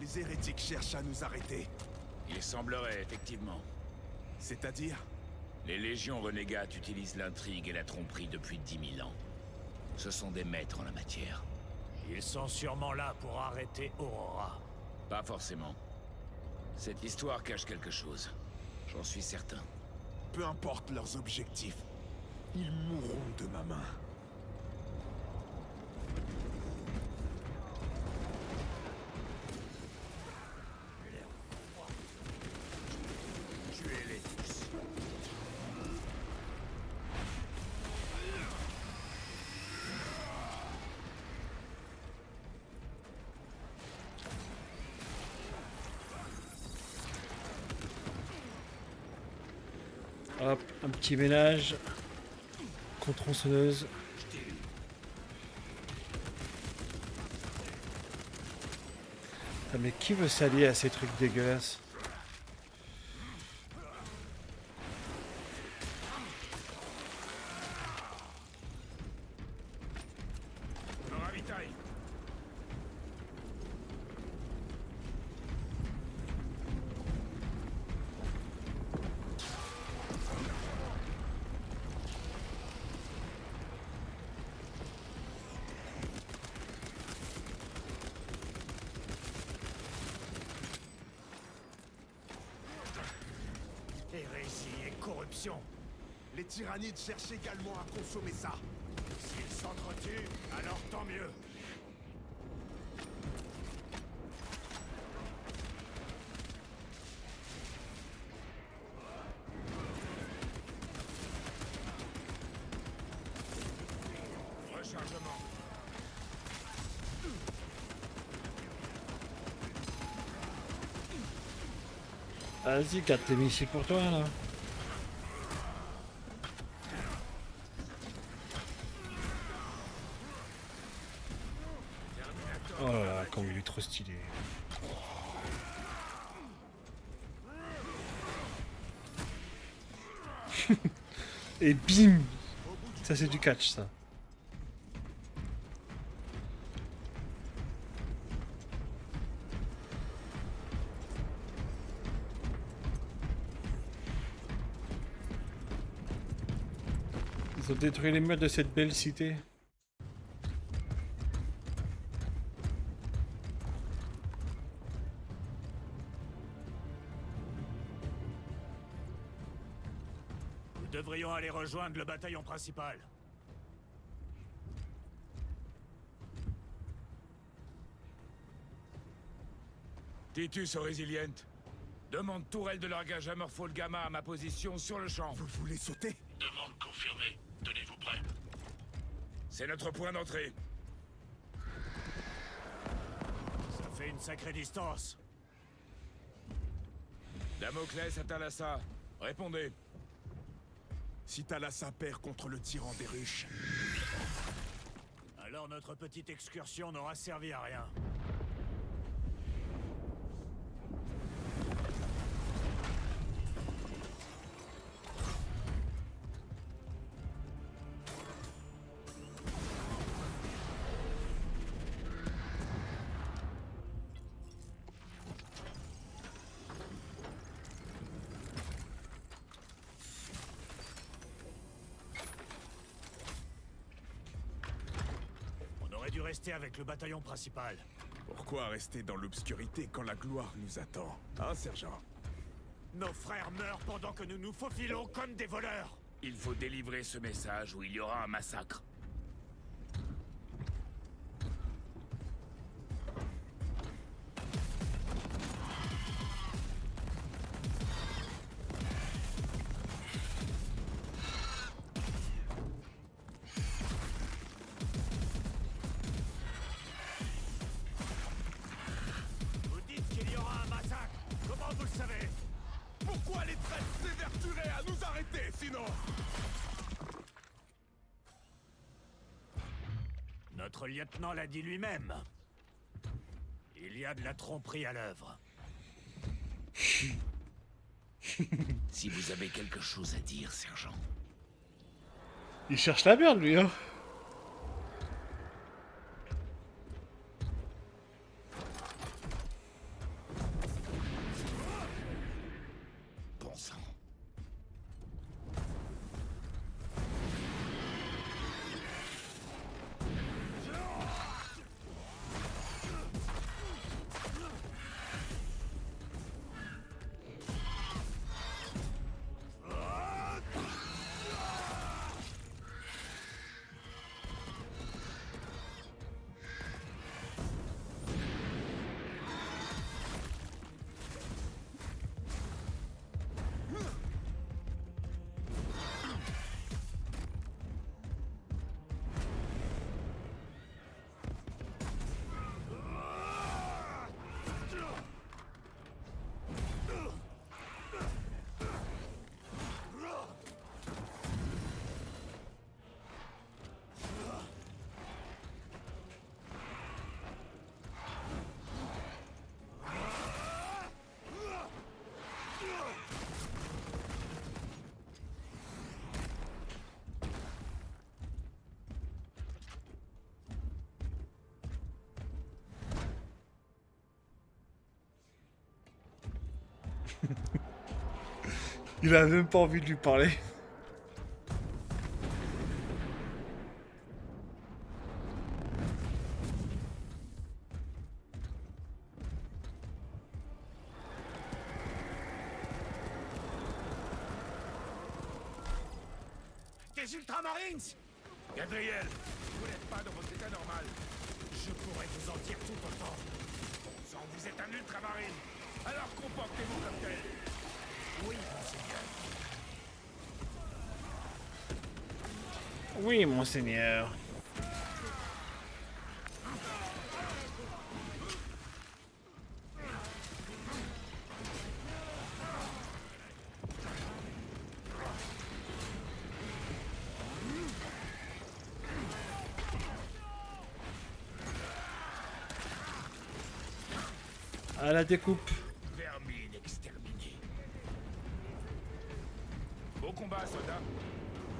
Les hérétiques cherchent à nous arrêter. Il semblerait, effectivement. C'est-à-dire? Les légions renégates utilisent l'intrigue et la tromperie depuis 10 000 ans. Ce sont des maîtres en la matière. Ils sont sûrement là pour arrêter Aurora. Pas forcément. Cette histoire cache quelque chose. J'en suis certain. Peu importe leurs objectifs, ils mourront de ma main. Tuez-les tous. Hop, un petit ménage. Contre-tronçonneuse. Ah, mais qui veut s'allier à ces trucs dégueulasses? Me ravitaille. Hérésie et corruption. Les tyrannides cherchent également à consommer ça. S'ils s'entretuent, alors tant mieux. Rechargement. Vas-y, garde tes missiles pour toi là. Oh là là, comme il est trop stylé. Et bim! Ça, c'est du catch, ça. Ils ont détruit les murs de cette belle cité. Nous devrions aller rejoindre le bataillon principal. Titus au Résilient. Demande tourelle de largage à Morphol Gamma à ma position sur le champ. Vous voulez sauter? Demande confirmée. Tenez-vous prêts. C'est notre point d'entrée. Ça fait une sacrée distance. Damoclès à Thalassa. Répondez. Si Thalassa perd contre le tyran des ruches, Alors notre petite excursion n'aura servi à rien. On aurait dû rester avec le bataillon principal. pourquoi rester dans l'obscurité quand la gloire nous attend? Hein, sergent? Nos frères meurent pendant que nous nous faufilons comme des voleurs. Il faut délivrer ce message ou il y aura un massacre. Vous dites qu'il y aura un massacre. Comment vous le savez? Pourquoi les traîtres s'évertueraient à nous arrêter, sinon? Notre lieutenant l'a dit lui-même. Il y a de la tromperie à l'œuvre. Si vous avez quelque chose à dire, sergent. Il cherche la merde, lui, hein. Bon sang. Il a même pas envie de lui parler. Des Ultramarines! Gabriel, vous n'êtes pas dans votre état normal. Je pourrais vous en dire tout autant. Bon sang, vous êtes un ultramarine. Alors comportez-vous comme tel. Oui, monseigneur. Oui, monseigneur. À la découpe. Vermine exterminée. Vos combat, soldats.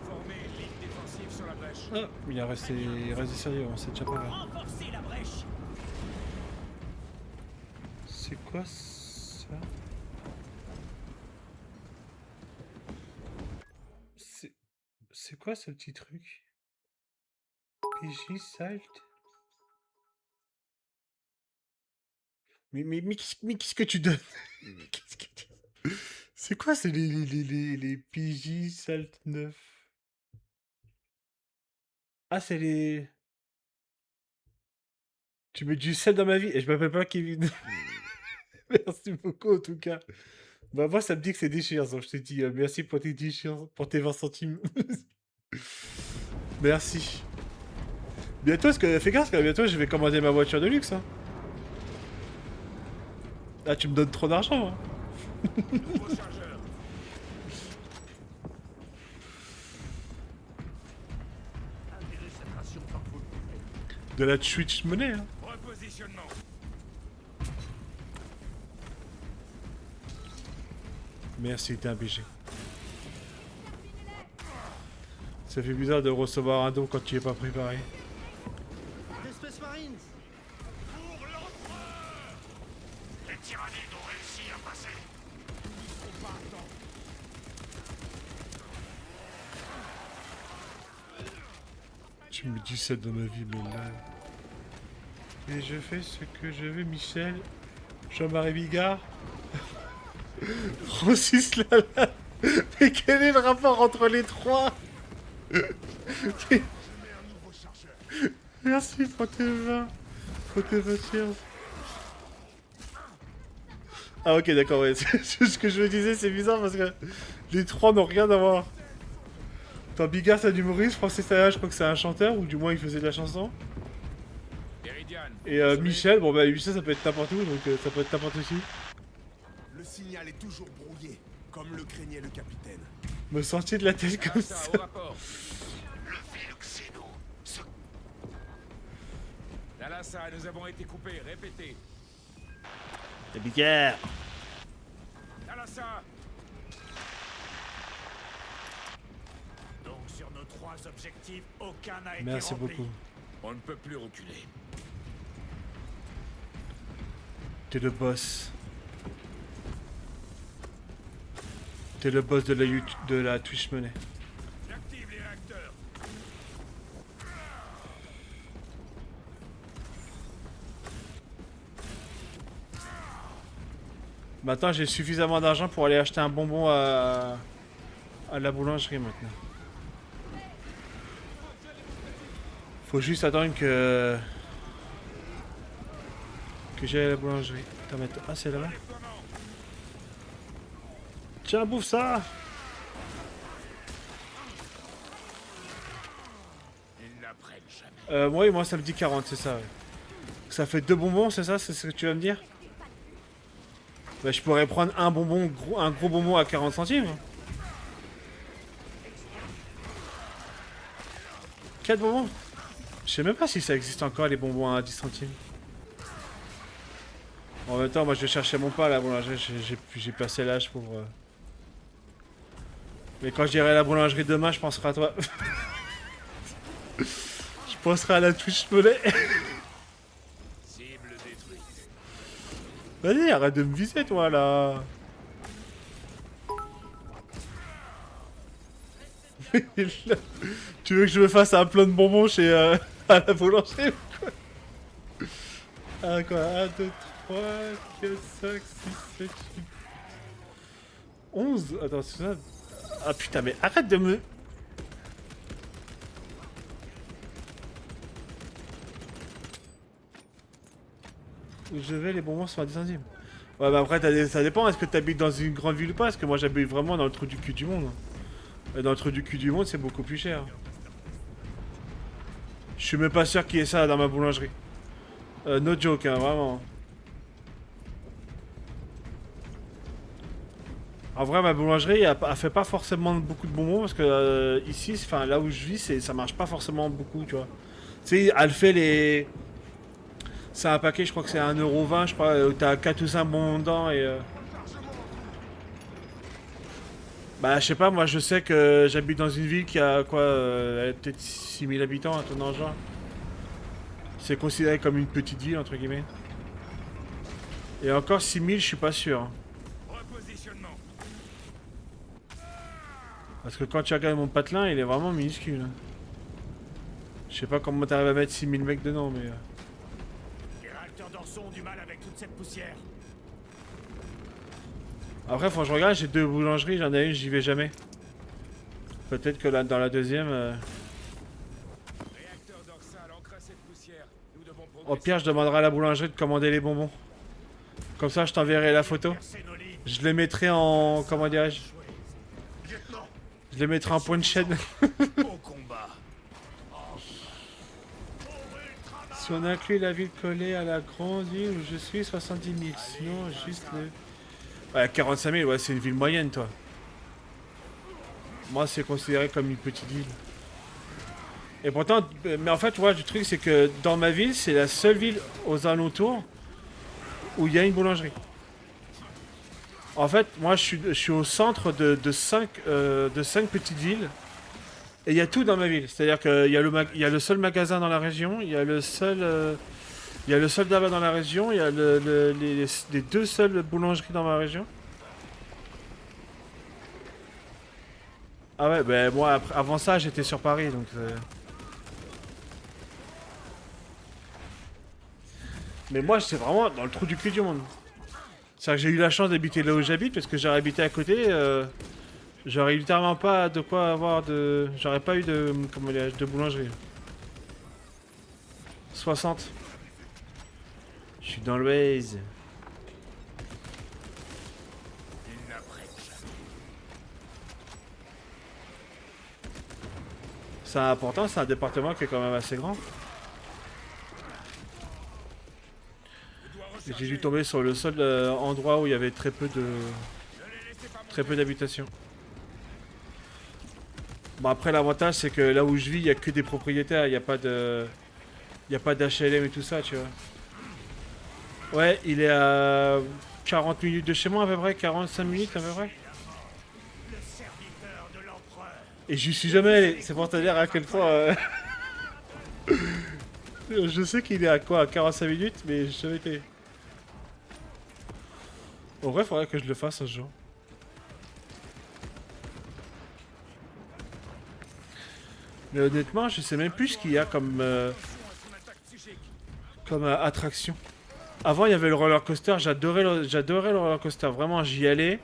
Formez ligne défensive sur la brèche. Ah, il reste sérieux, on sait déjà pas grave. Renforcez la brèche. C'est quoi ça? C'est quoi ce petit truc? PJ Salt? Mais qu'est-ce que tu donnes? Qu'est-ce que tu... C'est quoi c'est les PJ Salt 9? Ah, c'est les... Tu mets du sel dans ma vie et je m'appelle pas Kevin. Merci beaucoup en tout cas. Bah moi ça me dit que c'est déchirant, donc je te dis merci pour tes déchirants, pour tes 20 centimes. Merci. Bientôt, fais gaffe, parce que bientôt je vais commander ma voiture de luxe. Hein. Ah, tu me donnes trop d'argent. Hein. Nouveau chargeur. De la Twitch monnaie. Hein. Repositionnement. Merci, t'es un BG. Ça fait bizarre de recevoir un don quand tu es pas préparé. Les Space Marines! Pour l'empereur! Les tyrannides ont réussi à passer. Ils sont pas à temps. Tu me dis ça dans ma vie, mais là... Et je fais ce que je veux, Michel. Jean-Marie Bigard. Francis Lalanne. Mais quel est le rapport entre les trois? Merci pour tes 20. Pour tes 20 cheers. Ah ok d'accord ouais. Ce que je me disais c'est bizarre parce que les trois n'ont rien à voir. Attends, Bigard c'est un humoriste, Francis Lalanne je crois que c'est un chanteur ou du moins il faisait de la chanson. Et Michel, bon bah Michel ça peut être n'importe où donc ça peut être n'importe qui. Le signal est toujours brouillé, comme le craignait le capitaine. Me sortir de la tête comme ça. Le vil Xeno. Thalassa, nous avons été coupés, répétez. Et Bigard. Thalassa. Donc sur nos 3 objectifs, aucun n'a été Merci rempli. beaucoup. On ne peut plus reculer. T'es le boss. T'es le boss de la Twitch Money. J'active les réacteurs. Maintenant j'ai suffisamment d'argent pour aller acheter un bonbon à la boulangerie maintenant. Faut juste attendre que j'aille à la boulangerie. Attends, mais ah c'est là-bas. Tiens, bouffe ça. Ils n'apprennent jamais. Oui, moi ça me dit 40, c'est ça. Ouais. Ça fait 2 bonbons, c'est ça? C'est ce que tu vas me dire? Bah je pourrais prendre un bonbon, un gros bonbon à 40 centimes. 4 bonbons? Je sais même pas si ça existe encore les bonbons à 10 centimes. En même temps, moi je vais chercher mon pain à la boulangerie, j'ai passé l'âge pour... Mais quand j'irai à la boulangerie demain, je penserai à toi. Je penserai à la Twitch Money. Cible détruite. Vas-y, arrête de me viser toi là. Tu veux que je me fasse un plein de bonbons chez à la boulangerie ou quoi? Ah quoi? 1, 2, 3, 4, 5, 6, 7, 8... 11? Attends, c'est ça? Ah putain, mais arrête de me... Où je vais, les bonbons sont à 10 centimes. Ouais, bah après, ça dépend. Est-ce que t'habites dans une grande ville ou pas? Parce que moi, j'habite vraiment dans le trou du cul du monde. Et dans le trou du cul du monde, c'est beaucoup plus cher. Je suis même pas sûr qu'il y ait ça dans ma boulangerie. No joke, hein, vraiment. En vrai, ma boulangerie, elle fait pas forcément beaucoup de bonbons parce que ici, enfin là où je vis, ça marche pas forcément beaucoup, tu vois. Tu sais, elle fait les... C'est un paquet, je crois que c'est 1,20€, je crois, où t'as 4 ou 5 bonbons dedans et... Bah, je sais pas, moi je sais que j'habite dans une ville qui a quoi, elle a peut-être 6000 habitants, un truc dans le genre. C'est considéré comme une petite ville, entre guillemets. Et encore 6000, je suis pas sûr. Hein. Repositionnement. Parce que quand tu regardes mon patelin, il est vraiment minuscule. Hein. Je sais pas comment t'arrives à mettre 6000 mecs dedans, mais... Les réacteurs dorsaux ont du mal avec toute cette poussière. Après, faut que je regarde, j'ai 2 boulangeries, j'en ai une, j'y vais jamais. Peut-être que là, dans la deuxième... Réacteur dorsal, encrasse cette poussière. Nous devons Au pire, je demanderai à la boulangerie de commander les bonbons. Comme ça, je t'enverrai la photo. Je les mettrai en... Comment dirais-je? Je les mettrai en point de chaîne. Si on inclut la ville collée à la grande ville où je suis, 70 000. Sinon, juste le... Ouais, 45 000, ouais, c'est une ville moyenne, toi. Moi, c'est considéré comme une petite ville. Et pourtant, mais en fait, tu vois, le truc, c'est que dans ma ville, c'est la seule ville aux alentours où il y a une boulangerie. En fait, moi, je suis au centre de 5 petites villes. Et il y a tout dans ma ville. C'est-à-dire qu'il y a le seul magasin dans la région, il y a le seul tabac dans la région, il y a les 2 seules boulangeries dans ma région. Ah ouais, ben moi, avant ça, j'étais sur Paris, donc... Mais moi, c'est vraiment dans le trou du cul du monde. C'est-à-dire que j'ai eu la chance d'habiter là où j'habite, parce que j'aurais habité à côté, j'aurais littéralement pas de quoi avoir de... J'aurais pas eu de... Comment dire, de boulangerie. 60. Je suis dans le Waze. C'est important, c'est un département qui est quand même assez grand. J'ai dû tomber sur le seul endroit où il y avait très peu d'habitations. Bon, après, l'avantage, c'est que là où je vis, il n'y a que des propriétaires, il n'y a pas de... Il n'y a pas d'HLM et tout ça, tu vois. Ouais, il est à 40 minutes de chez moi à peu près, 45 minutes à peu près. Et j'y suis jamais allé, c'est pour te dire à quel point... Je sais qu'il est à quoi, à 45 minutes, mais j'ai jamais été. En vrai, faudrait que je le fasse un jour. Mais honnêtement, je sais même plus ce qu'il y a comme attraction. Avant, il y avait le roller coaster. J'adorais le roller coaster. Vraiment, j'y allais.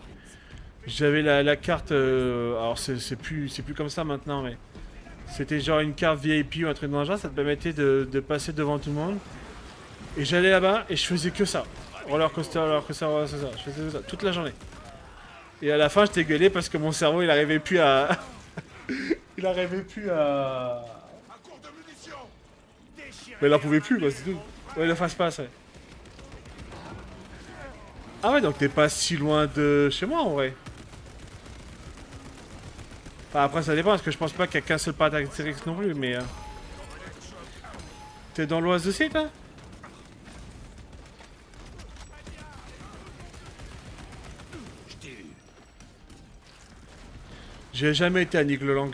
J'avais la carte. Alors, c'est plus comme ça maintenant, mais c'était genre une carte VIP ou un truc dans le genre. Ça te permettait de passer devant tout le monde. Et j'allais là-bas et je faisais que ça. Roller coaster, roller coaster, roller coaster. Je faisais ça toute la journée. Et à la fin, j'étais gueulé parce que mon cerveau, il arrivait plus à. Il arrivait plus à... Mais il en pouvait plus, quoi, c'est tout. Ouais, le fast-pass, ouais. Ah ouais, donc t'es pas si loin de chez moi, en vrai. Enfin, après, ça dépend, parce que je pense pas qu'il y a qu'un seul parc d'Astérix non plus, mais... T'es dans l'Oise aussi, toi? J'ai jamais été à Nigloland.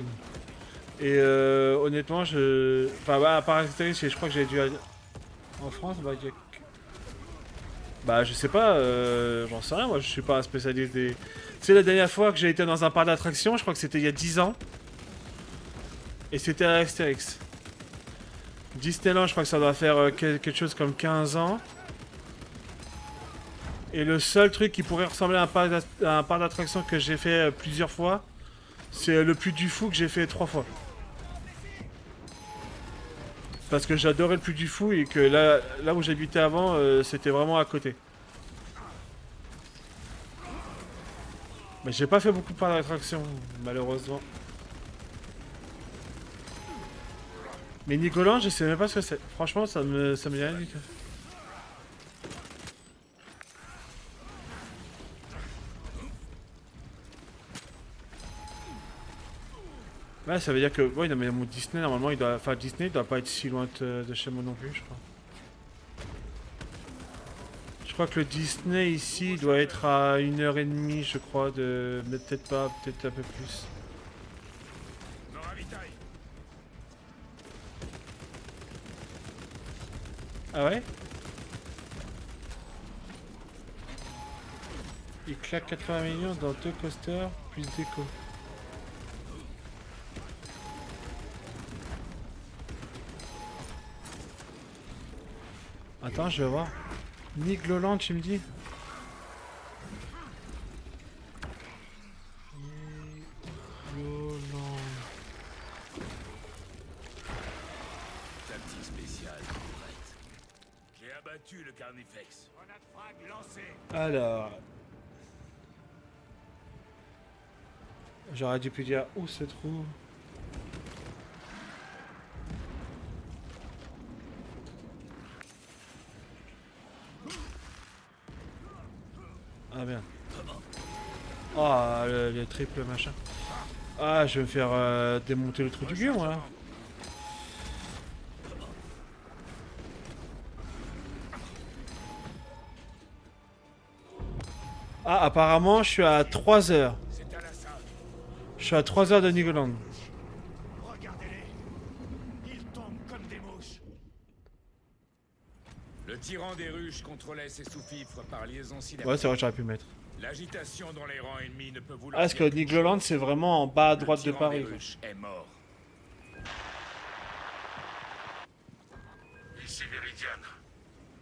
Et honnêtement, enfin, bah, à part Astérix, je crois que j'ai dû aller... En France, bah, bah je sais pas, j'en sais rien, moi je suis pas un spécialiste des... Tu sais, la dernière fois que j'ai été dans un parc d'attractions, je crois que c'était il y a 10 ans. Et c'était à Astérix. Disneyland, je crois que ça doit faire quelque chose comme 15 ans. Et le seul truc qui pourrait ressembler à un parc d'attractions que j'ai fait plusieurs fois, c'est le Puy du Fou que j'ai fait 3 fois. Parce que j'adorais le Puy du Fou et que là où j'habitais avant, c'était vraiment à côté. Mais j'ai pas fait beaucoup de parcs d'attractions, malheureusement. Mais Nicolas, je sais même pas ce que c'est. Franchement, ça me dit rien du tout. Ouais, ça veut dire que... Ouais, non, mais mon Disney, normalement, il doit... Enfin, Disney, il doit pas être si loin de chez moi non plus, je crois. Je crois que le Disney ici doit être à 1h30, je crois, de... mais peut-être pas, peut-être un peu plus. Me ravitaille. Ah ouais? Il claque 80 millions dans 2 coasters, plus déco. Attends, je vais voir. Nick Loland, tu me dis? Loland. Tactique spéciale correcte. J'ai abattu le Carnifex. Grenade frag lancée. Alors. J'aurais dû plus dire où se trouve. Ah merde. Ah, le triple machin. Ah, je vais me faire démonter le trou du cul, moi. Là. Ah, apparemment, je suis à 3 heures. Je suis à 3 heures de Nigoland. Regardez-les. Ils tombent comme des mouches. Le tyran des ruches contrôlait ses sous-fifres par liaison cylindrique. Ouais, c'est vrai, j'aurais pu mettre. L'agitation dans les rangs ennemis ne peut vouloir Ah, est-ce que Nigoland, c'est vraiment en bas à droite de Paris? Le tyran des ruches est mort. Ici Viridiane.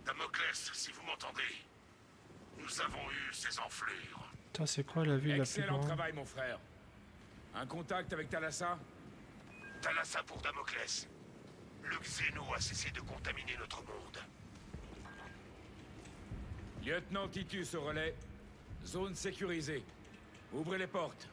Damoclès, si vous m'entendez. Nous avons eu ces enflures. Putain, c'est quoi la ville la plus Excellent grande? travail, mon frère. Un contact avec Thalassa? Thalassa pour Damoclès. Le Xéno a cessé de contaminer notre monde. Lieutenant Titus au relais. Zone sécurisée. Ouvrez les portes.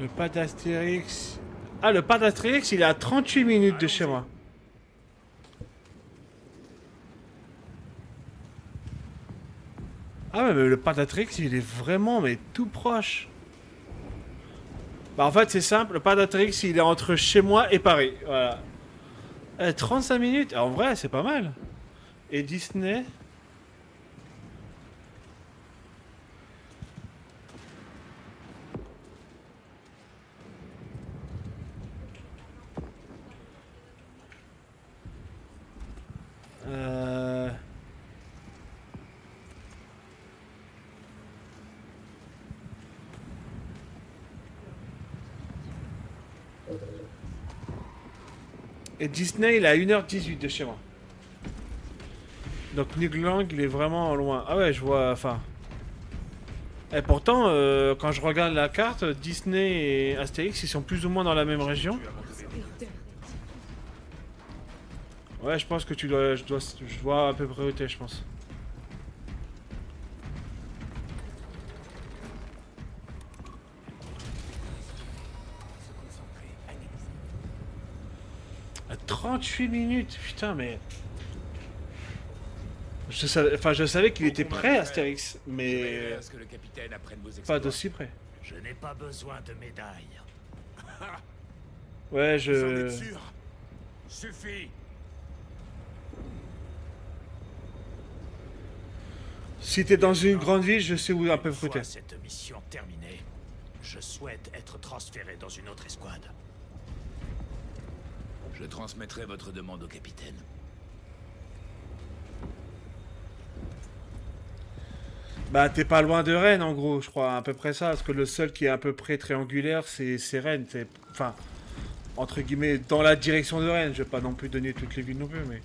Le pas d'Astérix. Ah, le pas d'Astérix, il est à 38 minutes de chez moi. Ah ouais, mais le pas d'Astérix, il est vraiment mais tout proche. Bah en fait, c'est simple, le pas d'Astérix, il est entre chez moi et Paris. Voilà. 35 minutes, en vrai, c'est pas mal. Et Disney... Et Disney, il est à 1h18 de chez moi. Donc Niglang, il est vraiment loin. Ah ouais, je vois... Enfin... Et pourtant, quand je regarde la carte, Disney et Astérix, ils sont plus ou moins dans la même région. Ouais, je pense que je vois à peu près où t'es, je pense. À 38 minutes, putain, mais... Je savais qu'il était prêt, Astérix, mais... À ce que le capitaine apprenne vos exploits. Pas d'aussi près. Je n'ai pas besoin de médailles. Ouais, Vous en êtes sûr? Suffit. Si t'es dans une grande ville, je sais où à peu Une près fois t'es. cette mission terminée, je souhaite être transféré dans une autre escouade. Je transmettrai votre demande au capitaine. Bah, t'es pas loin de Rennes, en gros, je crois, à peu près ça. Parce que le seul qui est à peu près triangulaire, c'est Rennes. Enfin, entre guillemets, dans la direction de Rennes. Je vais pas non plus donner toutes les villes non plus, mais...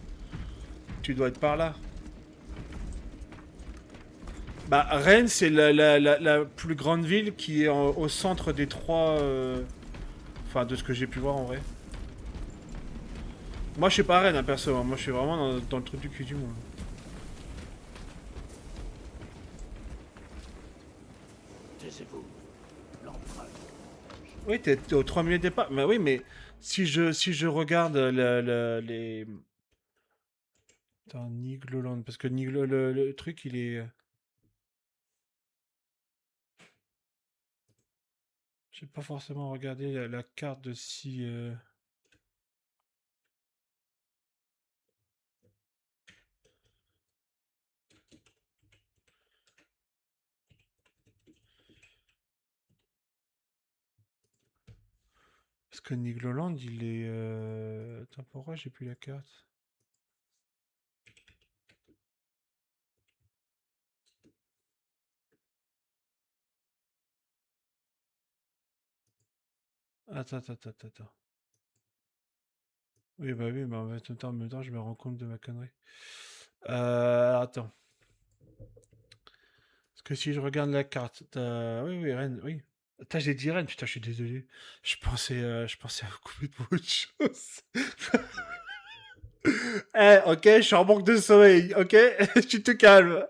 Tu dois être par là. Bah, Rennes, c'est la plus grande ville qui est au centre des trois... Enfin, de ce que j'ai pu voir, en vrai. Moi, je suis pas à Rennes, hein, perso. Hein. Moi, je suis vraiment dans le truc du cul du monde. Taisez-vous. L'empereur. Oui, t'es au 3 minutes de départ. Mais oui, mais si je regarde les... Attends, Nigloland. Parce que le truc, il est... J'ai pas forcément regardé la carte de si... Parce que Nigloland, il est... Attends, pourquoi j'ai plus la carte? Attends. Oui, bah oui, mais en même temps, je me rends compte de ma connerie. Attends. Parce que si je regarde la carte... Oui, Rennes, oui. Attends, j'ai dit Rennes, putain, je suis désolé. Je pensais à complètement autre chose. Ok, je suis en manque de sommeil, ok? Tu te calmes.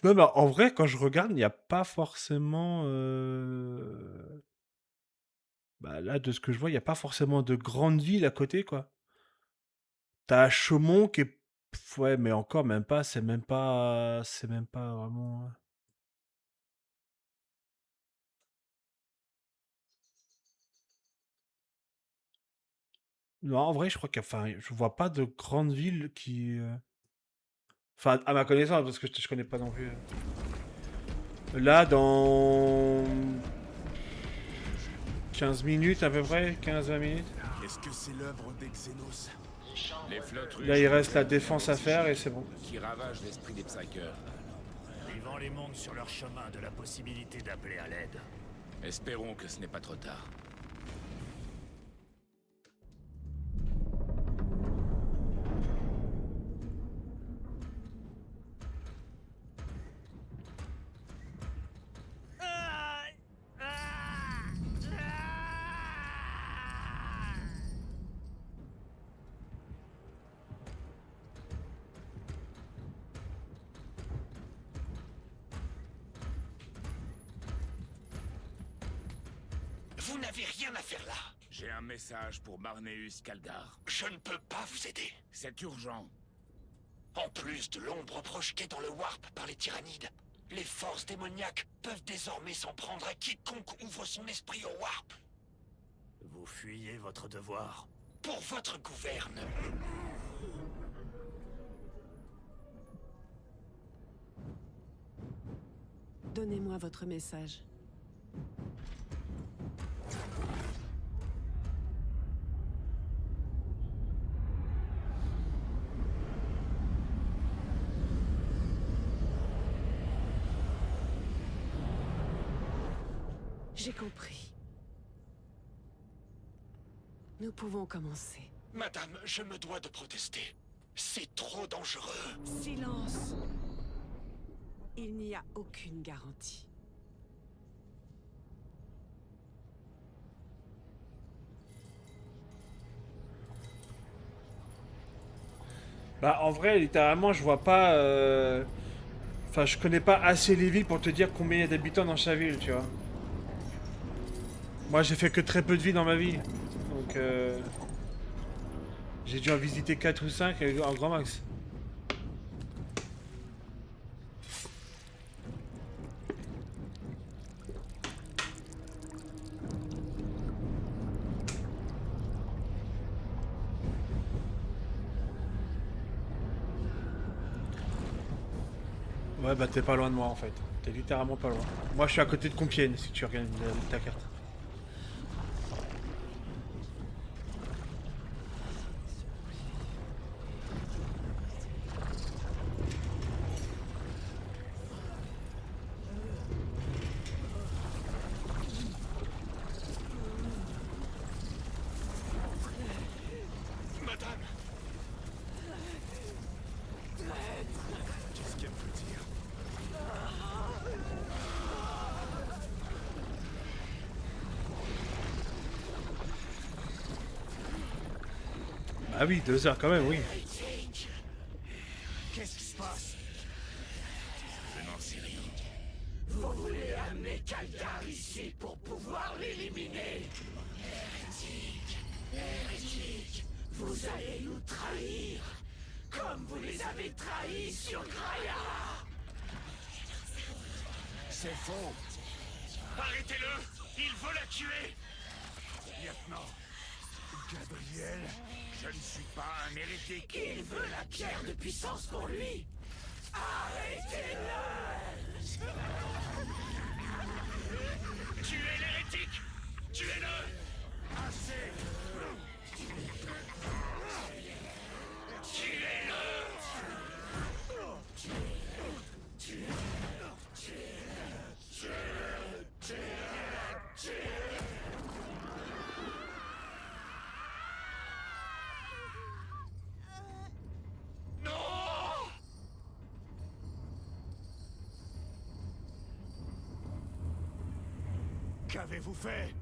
Non, mais en vrai, quand je regarde, il n'y a pas forcément... Bah là, de ce que je vois, il n'y a pas forcément de grande ville à côté, quoi. T'as Chaumont qui est... Ouais, mais encore, même pas, c'est même pas... C'est même pas vraiment... Non, en vrai, je crois enfin, je vois pas de grande ville qui... Enfin, à ma connaissance, parce que je connais pas non plus. Là, dans 15 minutes à peu près, 15-20 minutes. Est-ce que c'est l'œuvre d'Exenos? Les flottes Là, il russes reste la possèdent défense à faire et c'est bon. qui ravagent l'esprit des Psykers. Privant les mondes sur leur chemin de la possibilité d'appeler à l'aide. Espérons que ce n'est pas trop tard. Vous n'avez rien à faire là. J'ai un message pour Marneus Calgar. Je ne peux pas vous aider. C'est urgent. En plus de l'ombre projetée dans le Warp par les tyrannides, les forces démoniaques peuvent désormais s'en prendre à quiconque ouvre son esprit au Warp. Vous fuyez votre devoir. Pour votre gouverne. Donnez-moi votre message. J'ai compris. Nous pouvons commencer. Madame, je me dois de protester. C'est trop dangereux. Silence! Il n'y a aucune garantie. Bah, en vrai, littéralement, je vois pas... Enfin, je connais pas assez les villes pour te dire combien il y a d'habitants dans chaque ville, tu vois. Moi, j'ai fait que très peu de villes dans ma vie. Donc, j'ai dû en visiter 4 ou 5 en grand max. Ouais, bah t'es pas loin de moi en fait. T'es littéralement pas loin. Moi, je suis à côté de Compiègne si tu regardes ta carte. Madame. Qu'est-ce qu'elle veut dire? Ah oui, 2 heures quand même, oui. Qu'est-ce qui se passe? Je n'en sais rien. Vous voulez amener Calgar ici pour pouvoir l'éliminer? Hérétique, vous allez nous trahir, comme vous les avez trahis sur Graia. C'est faux. Arrêtez-le! Il veut la tuer! Lieutenant Gabriel, Je ne suis pas un hérétique. Il veut la pierre de puissance pour lui. Arrêtez-le! Tuez l'hérétique! Tuez-le! Assez. qu'avez-vous fait?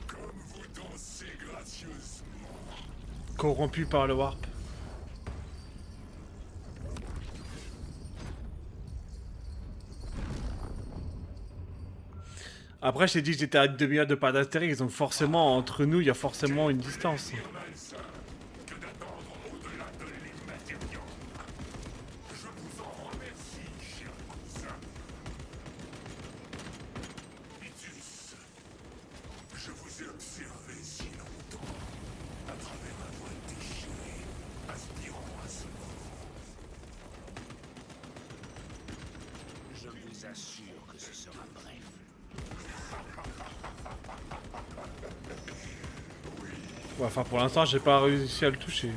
Comme vous dansez gracieusement. Corrompu par le warp. Après, je t'ai dit que j'étais à une demi-heure de pas d'Astérix, donc forcément, entre nous, il y a forcément une distance. Que d'attendre au-delà de l'immatériel. Je vous en remercie, cher cousin. Vitus, je vous ai observé si longtemps, à travers un voile déchiré, aspirant à ce moment. Je vous assure que ce sera bref. Ouais, enfin, pour l'instant, j'ai pas réussi à le toucher.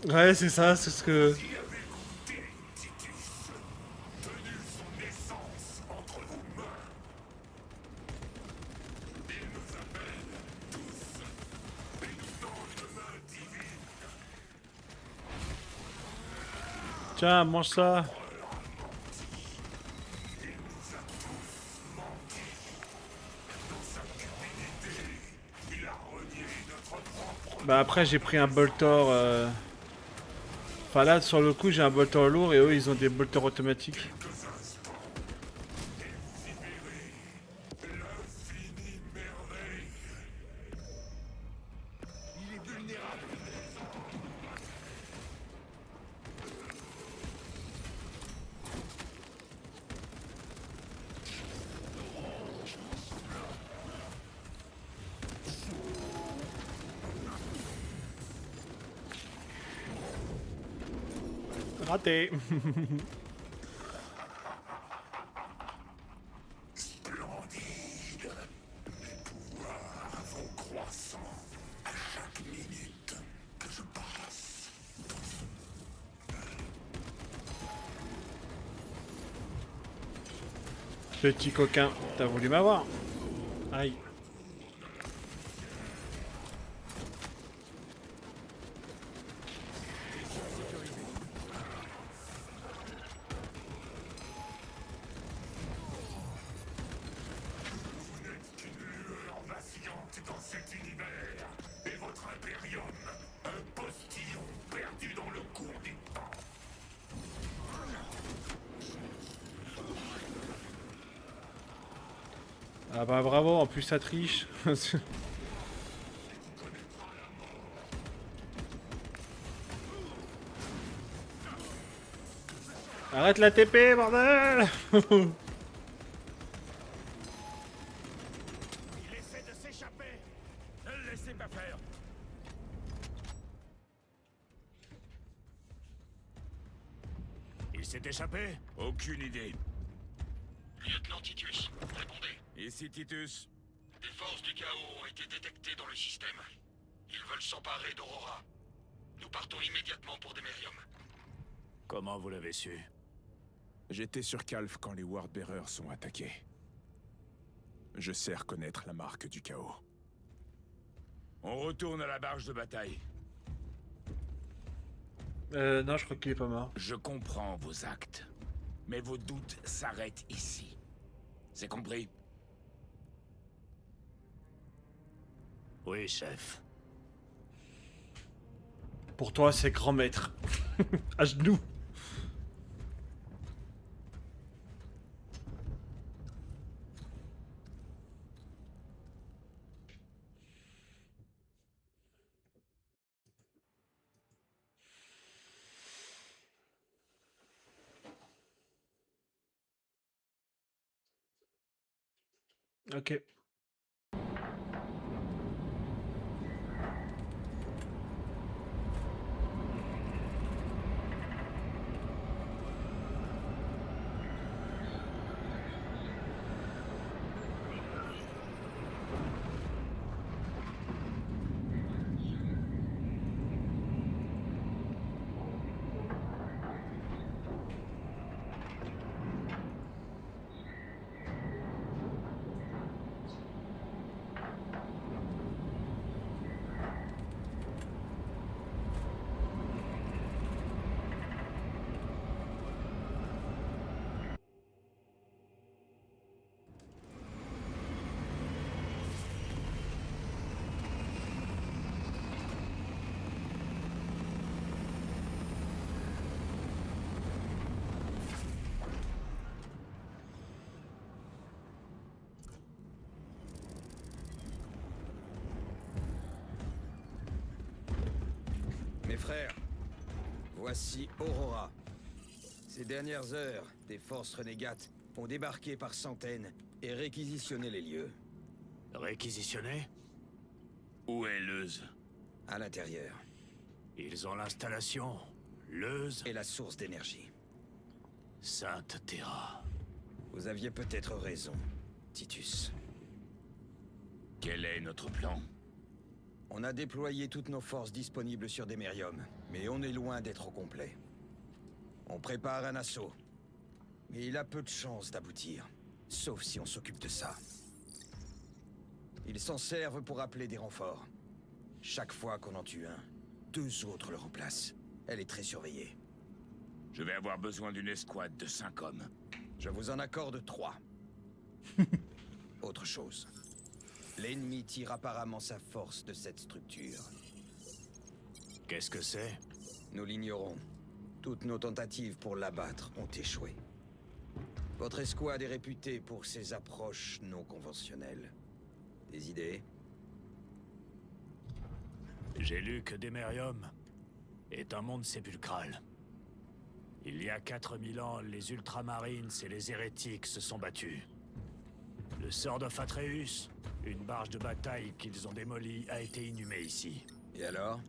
Ouais, c'est ça, c'est ce que... Tiens, mange ça. Bah après j'ai pris un bolter Enfin là sur le coup j'ai un bolter lourd et eux ils ont des bolters automatiques. Raté. Splendide. Les pouvoirs vont croissant à chaque minute que je passe. Petit coquin, t'as voulu m'avoir. Aïe. Dans cet univers, et votre Imperium, un postillon perdu dans le cours du temps. Ah bah bravo, en plus ça triche. Arrête la TP, bordel. Il essaie de s'échapper. Ne le laissez pas faire. Il s'est échappé? Aucune idée. Lieutenant Titus, répondez. Ici Titus. Des forces du chaos ont été détectées dans le système. Ils veulent s'emparer d'Aurora. Nous partons immédiatement pour Demerium. Comment vous l'avez su? J'étais sur Calf quand les Wardbearers sont attaqués. Je sais reconnaître la marque du chaos. On retourne à la barge de bataille. Non, je crois qu'il est pas mort. Je comprends vos actes, mais vos doutes s'arrêtent ici. C'est compris? Oui, chef. Pour toi, c'est grand maître. À genoux. Ok. frères, voici Aurora. Ces dernières heures, des forces renégates ont débarqué par centaines et réquisitionné les lieux. Réquisitionné? Où est Leuze? À l'intérieur. Ils ont l'installation, Leuze et la source d'énergie. Sainte Terra. Vous aviez peut-être raison, Titus. Quel est notre plan? On a déployé toutes nos forces disponibles sur Démerium, mais on est loin d'être au complet. On prépare un assaut, mais il a peu de chances d'aboutir, sauf si on s'occupe de ça. Ils s'en servent pour appeler des renforts. Chaque fois qu'on en tue un, 2 autres le remplacent. Elle est très surveillée. Je vais avoir besoin d'une escouade de 5 hommes. Je vous en accorde 3. Autre chose. L'ennemi tire apparemment sa force de cette structure. Qu'est-ce que c'est? Nous l'ignorons. Toutes nos tentatives pour l'abattre ont échoué. Votre escouade est réputée pour ses approches non conventionnelles. Des idées? J'ai lu que Démerium est un monde sépulcral. Il y a 4000 ans, les Ultramarines et les hérétiques se sont battus. Le sort de Atreus, une barge de bataille qu'ils ont démolie, a été inhumé ici. Et alors?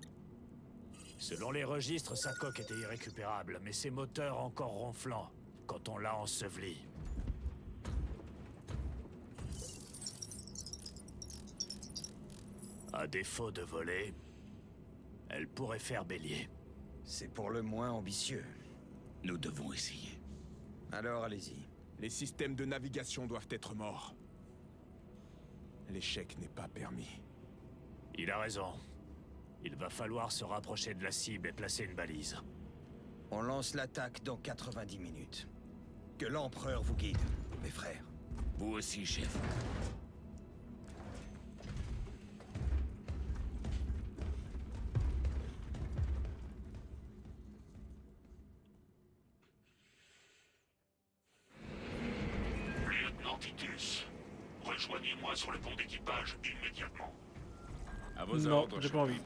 Selon les registres, sa coque était irrécupérable, mais ses moteurs encore ronflants quand on l'a enseveli. À défaut de voler, elle pourrait faire bélier. C'est pour le moins ambitieux. Nous devons essayer. Alors allez-y. Les systèmes de navigation doivent être morts. L'échec n'est pas permis. Il a raison. Il va falloir se rapprocher de la cible et placer une balise. On lance l'attaque dans 90 minutes. Que l'Empereur vous guide, mes frères. Vous aussi, chef. Lieutenant Titus, rejoignez-moi sur le pont d'équipage immédiatement. À vos Non, ordres, j'ai pas envie.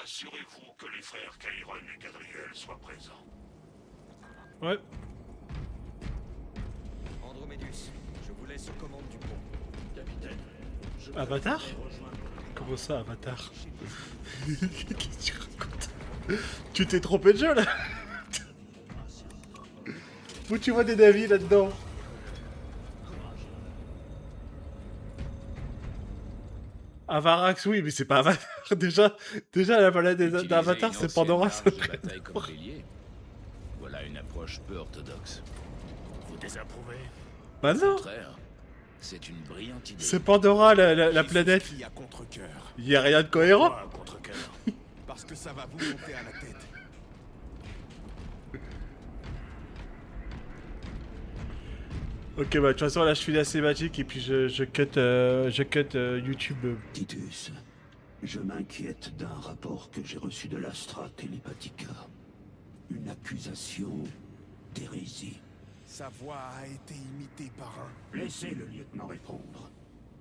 Assurez-vous que les frères Kairon et Gadriel soient présents. Ouais. Andromédus, je vous laisse aux commandes du pont. Capitaine, Avatar? Comment ça, Avatar? Qu'est-ce que tu racontes? Tu t'es trompé de jeu, là? Où tu vois des navires là-dedans? Avarax, oui, mais c'est pas Avatar. Déjà la planète d'Avatar, c'est Pandora. Voilà une approche peu orthodoxe. Vous désapprouvez? Bah non. Au contraire, c'est une brillante idée. C'est Pandora, la planète. Il y a contre-cœur. Il y a rien de cohérent. Quoi, contre-cœur? Parce que ça va vous monter à la tête. Ok, bah de toute façon là je fais la cinématique et puis je cut YouTube. Titus, je m'inquiète d'un rapport que j'ai reçu de l'Astra Telepatica. Une accusation d'hérésie. Sa voix a été imitée par un... Laissez le lieutenant répondre.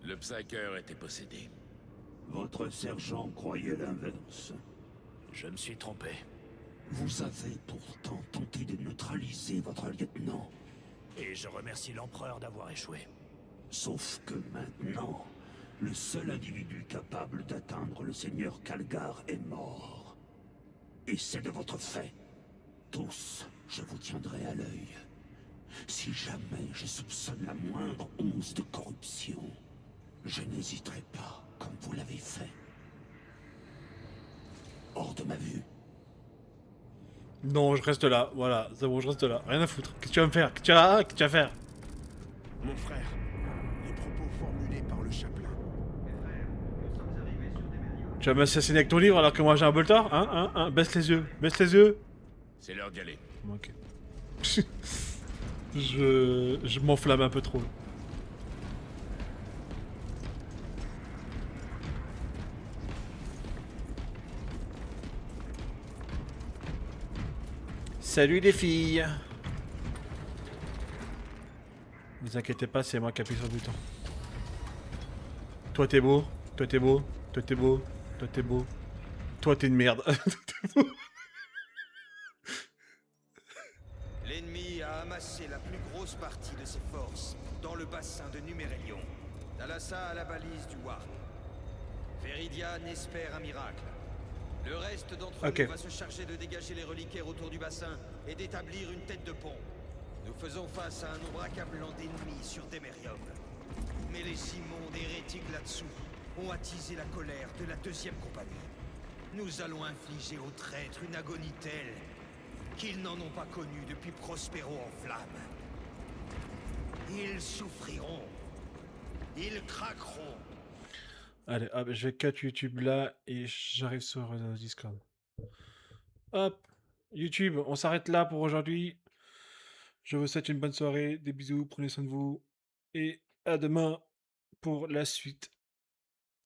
Le Psyker était possédé. Votre sergent croyait l'inverse. Je me suis trompé. Vous avez pourtant tenté de neutraliser votre lieutenant. Et je remercie l'Empereur d'avoir échoué. Sauf que maintenant, le seul individu capable d'atteindre le seigneur Kalgar est mort. Et c'est de votre fait. Tous, je vous tiendrai à l'œil. Si jamais je soupçonne la moindre once de corruption, je n'hésiterai pas, comme vous l'avez fait. Hors de ma vue. Non, je reste là, voilà, c'est bon, je reste là, rien à foutre. Qu'est-ce que tu vas me faire? Qu'est-ce que tu vas faire? Mon frère, les propos formulés par le chapelain. Tu vas m'assassiner avec ton livre alors que moi j'ai un bolter? Hein? Baisse les yeux, baisse les yeux. C'est l'heure d'y aller. Ok. je m'enflamme un peu trop. Salut les filles. Ne vous inquiétez pas, c'est moi qui appuie sur le bouton. Toi t'es beau, toi t'es beau, toi t'es beau, toi t'es beau. Toi, t'es une merde. L'ennemi a amassé la plus grosse partie de ses forces dans le bassin de Numérelion. Thalassa à la balise du Warp. Viridian espère un miracle. Le reste d'entre Ok. nous va se charger de dégager les reliquaires autour du bassin et d'établir une tête de pont. Nous faisons face à un nombre accablant d'ennemis sur Demerium. Mais les immondes hérétiques là-dessous ont attisé la colère de la deuxième compagnie. Nous allons infliger aux traîtres une agonie telle qu'ils n'en ont pas connue depuis Prospero en flammes. Ils souffriront. Ils craqueront. Allez, hop, je vais cut YouTube là et j'arrive sur Discord. Hop, YouTube, on s'arrête là pour aujourd'hui. Je vous souhaite une bonne soirée, des bisous, prenez soin de vous et à demain pour la suite.